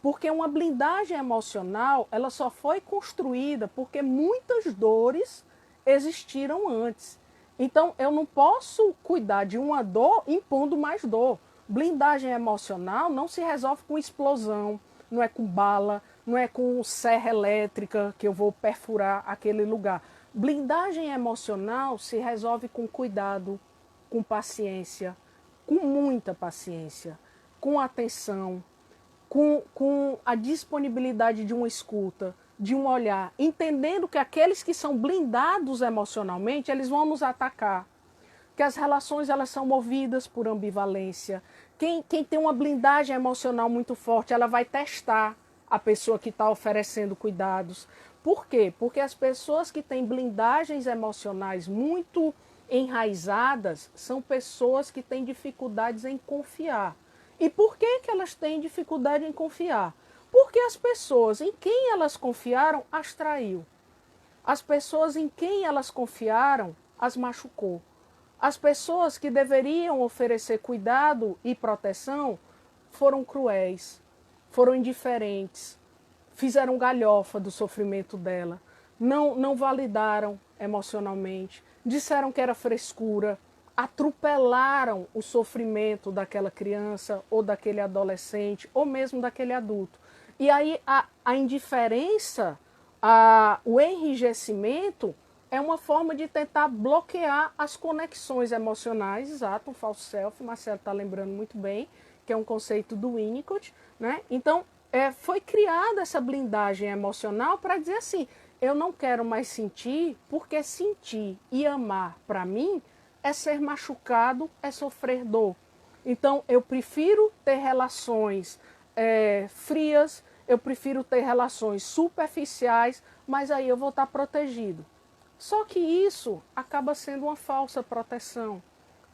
S1: Porque uma blindagem emocional, ela só foi construída porque muitas dores existiram antes. Então, eu não posso cuidar de uma dor impondo mais dor. Blindagem emocional não se resolve com explosão, não é com bala, não é com serra elétrica que eu vou perfurar aquele lugar. Blindagem emocional se resolve com cuidado, com paciência, com muita paciência, com atenção, com a disponibilidade de uma escuta, de um olhar, entendendo que aqueles que são blindados emocionalmente, eles vão nos atacar. Que as relações elas são movidas por ambivalência. Quem tem uma blindagem emocional muito forte, ela vai testar a pessoa que está oferecendo cuidados. Por quê? Porque as pessoas que têm blindagens emocionais muito enraizadas são pessoas que têm dificuldades em confiar. E por que elas têm dificuldade em confiar? Porque as pessoas em quem elas confiaram as traiu. As pessoas em quem elas confiaram as machucou. As pessoas que deveriam oferecer cuidado e proteção foram cruéis, foram indiferentes, fizeram galhofa do sofrimento dela, não validaram emocionalmente, disseram que era frescura, atropelaram o sofrimento daquela criança ou daquele adolescente ou mesmo daquele adulto. E aí a indiferença, o enrijecimento é uma forma de tentar bloquear as conexões emocionais, exato, um falso self, Marcelo está lembrando muito bem, que é um conceito do Winnicott, né? Então, foi criada essa blindagem emocional para dizer assim, eu não quero mais sentir, porque sentir e amar para mim é ser machucado, é sofrer dor. Então, eu prefiro ter relações frias, eu prefiro ter relações superficiais, mas aí eu vou estar protegido. Só que isso acaba sendo uma falsa proteção,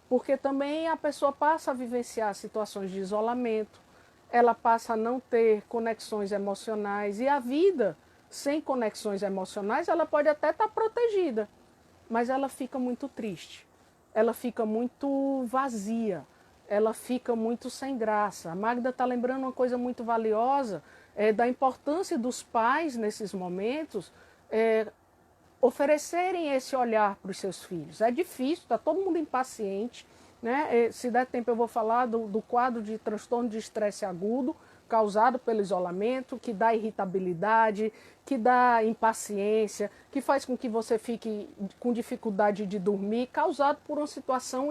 S1: porque também a pessoa passa a vivenciar situações de isolamento, ela passa a não ter conexões emocionais, e a vida sem conexões emocionais, ela pode até estar protegida, mas ela fica muito triste, ela fica muito vazia, ela fica muito sem graça. A Magda está lembrando uma coisa muito valiosa, da importância dos pais nesses momentos, oferecerem esse olhar para os seus filhos. É difícil, está todo mundo impaciente, né? Se der tempo eu vou falar do quadro de transtorno de estresse agudo, causado pelo isolamento, que dá irritabilidade, que dá impaciência, que faz com que você fique com dificuldade de dormir, causado por uma situação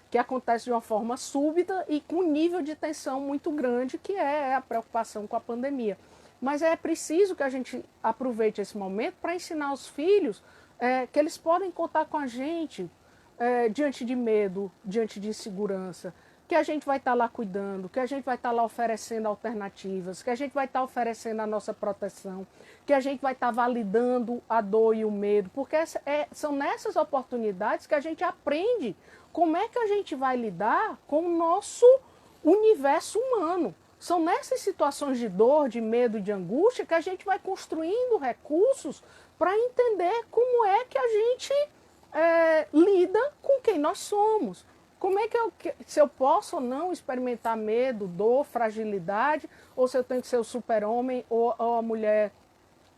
S1: que acontece de uma forma súbita e com um nível de tensão muito grande, que é a preocupação com a pandemia. Mas é preciso que a gente aproveite esse momento para ensinar os filhos que eles podem contar com a gente diante de medo, diante de insegurança, que a gente vai estar lá cuidando, que a gente vai estar lá oferecendo alternativas, que a gente vai estar oferecendo a nossa proteção, que a gente vai estar validando a dor e o medo, porque são nessas oportunidades que a gente aprende como é que a gente vai lidar com o nosso universo humano. São nessas situações de dor, de medo e de angústia que a gente vai construindo recursos para entender como é que a gente lida com quem nós somos. Como é que se eu posso ou não experimentar medo, dor, fragilidade, ou se eu tenho que ser o super-homem ou a mulher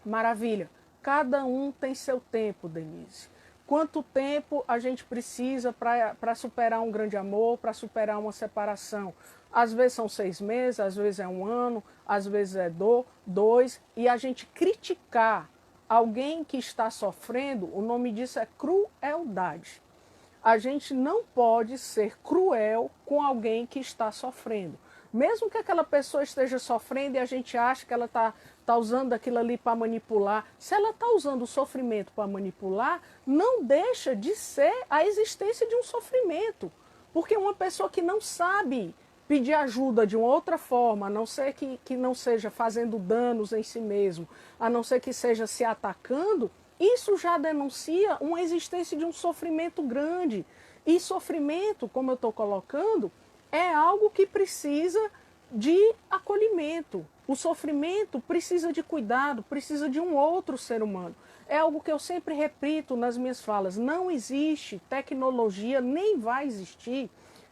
S1: maravilha. Cada um tem seu tempo, Denise. Quanto tempo a gente precisa para superar um grande amor, para superar uma separação? Às vezes são 6 meses, às vezes é 1 ano, às vezes é 2, e a gente criticar alguém que está sofrendo, o nome disso é crueldade. A gente não pode ser cruel com alguém que está sofrendo. Mesmo que aquela pessoa esteja sofrendo e a gente acha que ela está usando aquilo ali para manipular, se ela está usando o sofrimento para manipular, não deixa de ser a existência de um sofrimento. Porque uma pessoa que não sabe pedir ajuda de uma outra forma, a não ser que não seja fazendo danos em si mesmo, a não ser que seja se atacando, isso já denuncia uma existência de um sofrimento grande. E sofrimento, como eu estou colocando, é algo que precisa de acolhimento. O sofrimento precisa de cuidado, precisa de um outro ser humano. É algo que eu sempre repito nas minhas falas. Não existe tecnologia, nem vai existir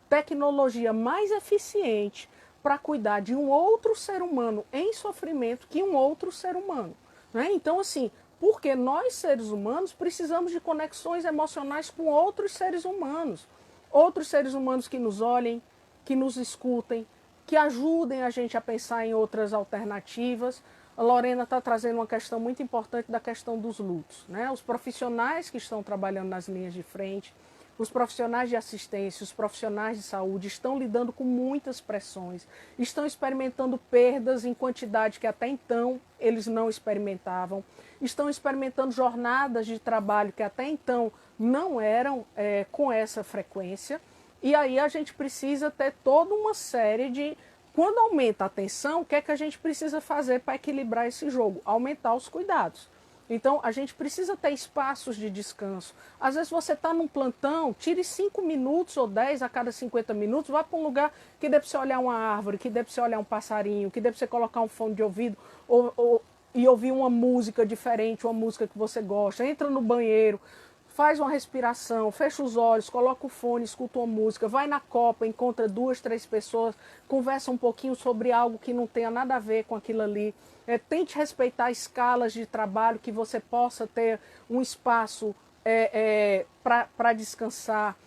S1: tecnologia mais eficiente para cuidar de um outro ser humano em sofrimento que um outro ser humano. Né? Então, assim, porque nós, seres humanos, precisamos de conexões emocionais com outros seres humanos. Outros seres humanos que nos olhem, que nos escutem, que ajudem a gente a pensar em outras alternativas. A Lorena está trazendo uma questão muito importante da questão dos lutos. Né? Os profissionais que estão trabalhando nas linhas de frente, os profissionais de assistência, os profissionais de saúde estão lidando com muitas pressões, estão experimentando perdas em quantidade que até então eles não experimentavam, estão experimentando jornadas de trabalho que até então não eram com essa frequência. E aí a gente precisa ter toda uma série de... Quando aumenta a tensão, o que é que a gente precisa fazer para equilibrar esse jogo? Aumentar os cuidados. Então, a gente precisa ter espaços de descanso. Às vezes você está num plantão, tire 5 minutos ou 10 a cada 50 minutos, vá para um lugar que dê para você olhar uma árvore, que dê para você olhar um passarinho, que dê para você colocar um fone de ouvido e ouvir uma música diferente, uma música que você gosta. Entra no banheiro, faz uma respiração, fecha os olhos, coloca o fone, escuta uma música, vai na copa, encontra 2, 3 pessoas, conversa um pouquinho sobre algo que não tenha nada a ver com aquilo ali. Tente respeitar escalas de trabalho, que você possa ter um espaço para descansar.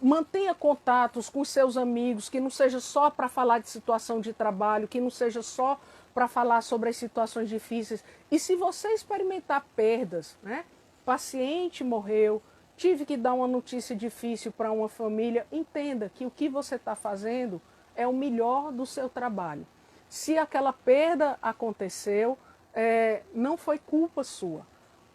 S1: Mantenha contatos com seus amigos, que não seja só para falar de situação de trabalho, que não seja só para falar sobre as situações difíceis. E se você experimentar perdas, né? Paciente morreu, tive que dar uma notícia difícil para uma família, entenda que o que você está fazendo é o melhor do seu trabalho. Se aquela perda aconteceu, não foi culpa sua.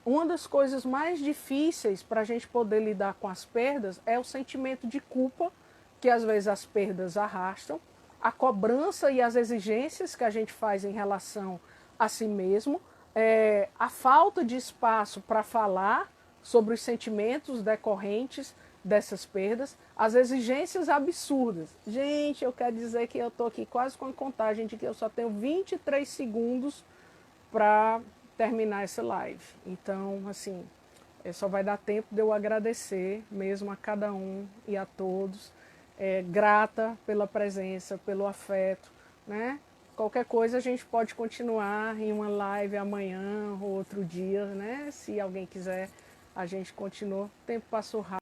S1: Uma das coisas mais difíceis para a gente poder lidar com as perdas é o sentimento de culpa, que às vezes as perdas arrastam, a cobrança e as exigências que a gente faz em relação a si mesmo, a falta de espaço para falar sobre os sentimentos decorrentes dessas perdas, as exigências absurdas. Gente, eu quero dizer que eu estou aqui quase com a contagem de que eu só tenho 23 segundos para terminar essa live. Então, assim, só vai dar tempo de eu agradecer mesmo a cada um e a todos. Grata pela presença, pelo afeto, né? Qualquer coisa a gente pode continuar em uma live amanhã ou outro dia, né? Se alguém quiser, a gente continua. O tempo passou rápido.